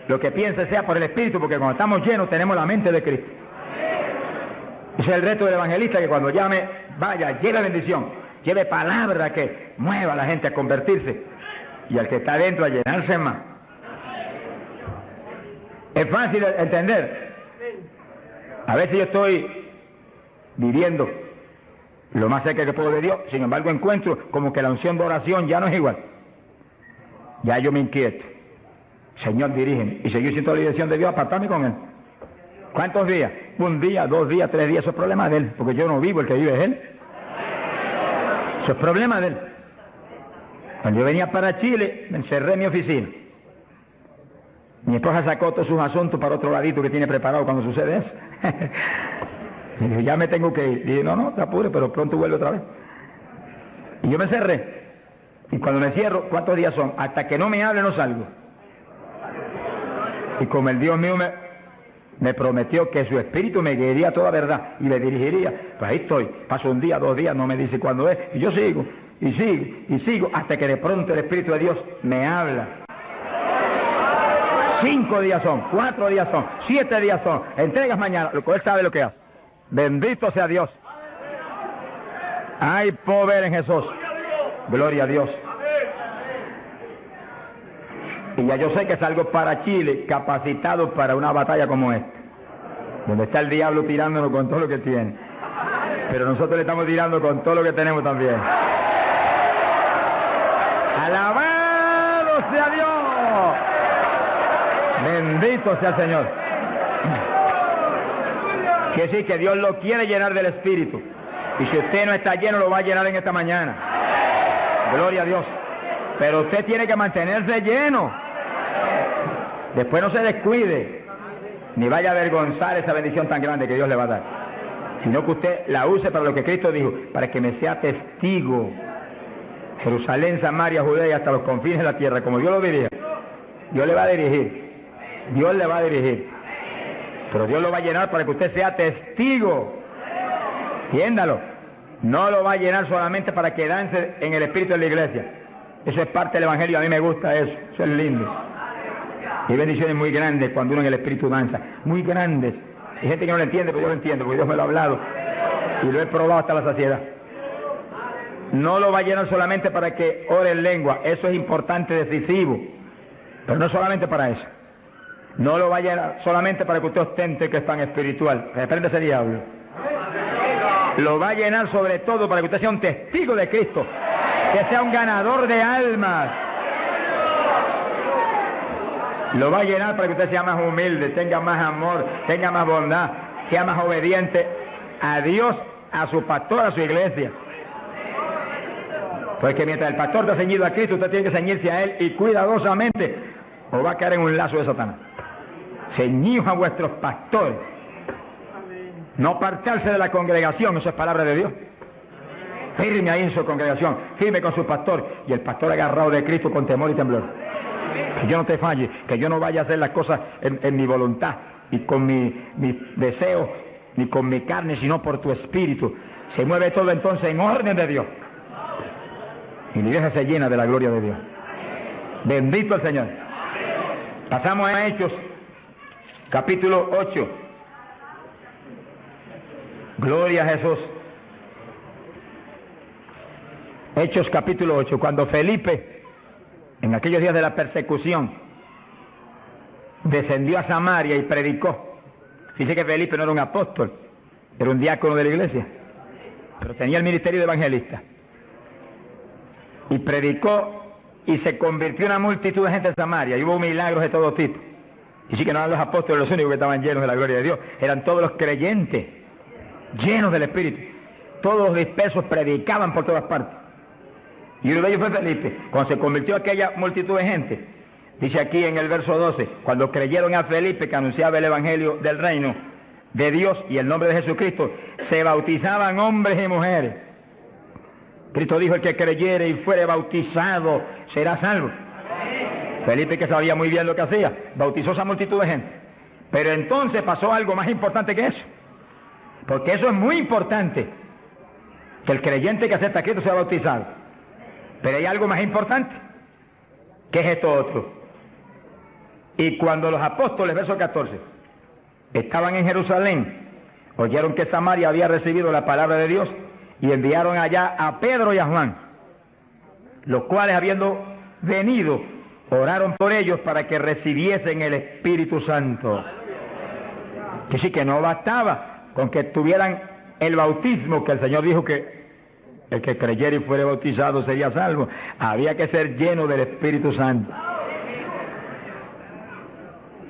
Speaker 1: lo que piense sea por el Espíritu, porque cuando estamos llenos tenemos la mente de Cristo. Ese es el reto del evangelista, que cuando llame, vaya, lleve bendición, lleve palabra que mueva a la gente a convertirse y al que está adentro a llenarse más. Es fácil entender. A veces yo estoy viviendo lo más cerca que puedo de Dios, sin embargo encuentro como que la unción de oración ya no es igual. Ya yo me inquieto. Señor, dirígeme. Y seguir siendo la dirección de Dios, apartarme con Él. ¿Cuántos días? 1 día, 2 días, 3 días, eso es problema de Él, porque yo no vivo, el que vive es Él. Eso es problema de Él. Cuando yo venía para Chile, me encerré en mi oficina. Mi esposa sacó todos sus asuntos para otro ladito que tiene preparado cuando sucede eso. Y dije, ya me tengo que ir. Y dije, no, te apures, pero pronto vuelvo otra vez. Y yo me cerré. Y cuando me cierro, ¿cuántos días son? Hasta que no me hable no salgo. Y como el Dios mío me prometió que su espíritu me guiaría a toda verdad y me dirigiría, pues ahí estoy. Paso 1 día, 2 días, no me dice cuándo es. Y yo sigo, y sigo, y sigo, hasta que de pronto el Espíritu de Dios me habla. 5 días son, 4 días son, 7 días son. Entregas mañana, lo cual Él sabe lo que hace. Bendito sea Dios. Hay poder en Jesús. Gloria a Dios. Y ya yo sé que salgo para Chile capacitado para una batalla como esta, donde está el diablo tirándonos con todo lo que tiene, pero nosotros le estamos tirando con todo lo que tenemos también. ¡Alabado sea Dios! Bendito sea el Señor. Quiere decir que Dios lo quiere llenar del Espíritu. Y si usted no está lleno, lo va a llenar en esta mañana. Gloria a Dios. Pero usted tiene que mantenerse lleno. Después no se descuide, ni vaya a avergonzar esa bendición tan grande que Dios le va a dar, sino que usted la use para lo que Cristo dijo, para que me sea testigo. Jerusalén, Samaria, Judea y hasta los confines de la tierra, como Dios lo dirija. Dios le va a dirigir. Dios le va a dirigir. Pero Dios lo va a llenar para que usted sea testigo. Entiéndalo. No lo va a llenar solamente para quedarse en el espíritu de la iglesia. Eso es parte del evangelio, a mí me gusta eso. Eso es lindo. Y hay bendiciones muy grandes cuando uno en el espíritu danza. Muy grandes. Hay gente que no lo entiende, pero yo lo entiendo, porque Dios me lo ha hablado. Y lo he probado hasta la saciedad. No lo va a llenar solamente para que ore en lengua. Eso es importante, decisivo. Pero no solamente para eso. No lo va a llenar solamente para que usted ostente que es tan espiritual. Reprende ese diablo. Lo va a llenar sobre todo para que usted sea un testigo de Cristo. Que sea un ganador de almas. Lo va a llenar para que usted sea más humilde, tenga más amor, tenga más bondad, sea más obediente a Dios, a su pastor, a su iglesia. Porque mientras el pastor está ceñido a Cristo, usted tiene que ceñirse a Él y cuidadosamente, o va a caer en un lazo de Satanás. Ceñidos a vuestros pastores. No apartarse de la congregación, eso es palabra de Dios. Firme ahí en su congregación, firme con su pastor, y el pastor agarrado de Cristo con temor y temblor. Que yo no te falle, que yo no vaya a hacer las cosas en mi voluntad y con mi deseo, ni con mi carne, sino por tu espíritu. Se mueve todo entonces en orden de Dios. Y la iglesia se llena de la gloria de Dios. Bendito el Señor. Pasamos a Hechos, capítulo 8. Gloria a Jesús. Hechos, capítulo 8. Cuando Felipe, en aquellos días de la persecución, descendió a Samaria y predicó. Dice que Felipe no era un apóstol, era un diácono de la iglesia, pero tenía el ministerio de evangelista. Y predicó y se convirtió una multitud de gente en Samaria, y hubo milagros de todo tipo. Y sí que no eran los apóstoles los únicos que estaban llenos de la gloria de Dios, eran todos los creyentes, llenos del Espíritu. Todos los dispersos predicaban por todas partes. Y uno de ellos fue Felipe. Cuando se convirtió aquella multitud de gente, dice aquí en el verso 12, cuando creyeron a Felipe que anunciaba el evangelio del reino de Dios y el nombre de Jesucristo, se bautizaban hombres y mujeres. Cristo dijo: el que creyere y fuere bautizado será salvo. Felipe, que sabía muy bien lo que hacía, bautizó esa multitud de gente. Pero entonces pasó algo más importante que eso, porque eso es muy importante, que el creyente que acepta a Cristo sea bautizado. Pero hay algo más importante, que es esto otro. Y cuando los apóstoles, verso 14, estaban en Jerusalén, oyeron que Samaria había recibido la palabra de Dios, y enviaron allá a Pedro y a Juan, los cuales, habiendo venido, oraron por ellos para que recibiesen el Espíritu Santo. Que sí, que no bastaba con que tuvieran el bautismo, que el Señor dijo que el que creyera y fuere bautizado sería salvo. Había que ser lleno del Espíritu Santo.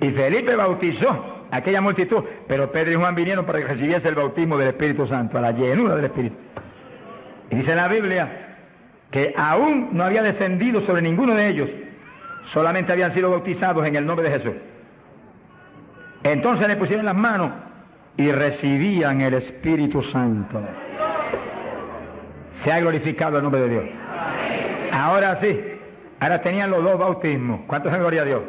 Speaker 1: Y Felipe bautizó a aquella multitud, pero Pedro y Juan vinieron para que recibiese el bautismo del Espíritu Santo, a la llenura del Espíritu. Y dice la Biblia que aún no había descendido sobre ninguno de ellos, solamente habían sido bautizados en el nombre de Jesús. Entonces le pusieron las manos y recibían el Espíritu Santo. Se ha glorificado el nombre de Dios. Ahora sí, ahora tenían los dos bautismos. ¿Cuántos en gloria a Dios?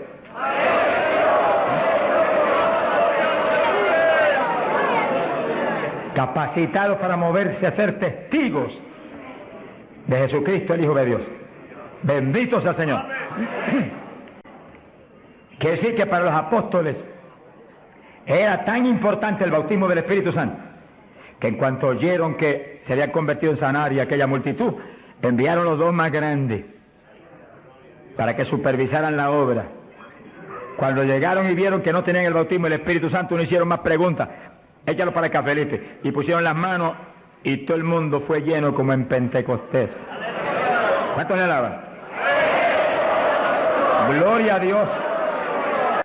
Speaker 1: Capacitados para moverse a ser testigos de Jesucristo, el Hijo de Dios. Bendito sea el Señor. Quiere decir que para los apóstoles era tan importante el bautismo del Espíritu Santo, que en cuanto oyeron que se había convertido en Samaria aquella multitud, enviaron los dos más grandes para que supervisaran la obra. Cuando llegaron y vieron que no tenían el bautismo del Espíritu Santo, no hicieron más preguntas. Échalo para acá, Felipe. Y pusieron las manos y todo el mundo fue lleno como en Pentecostés. ¿Cuántos le alaban? Gloria a Dios.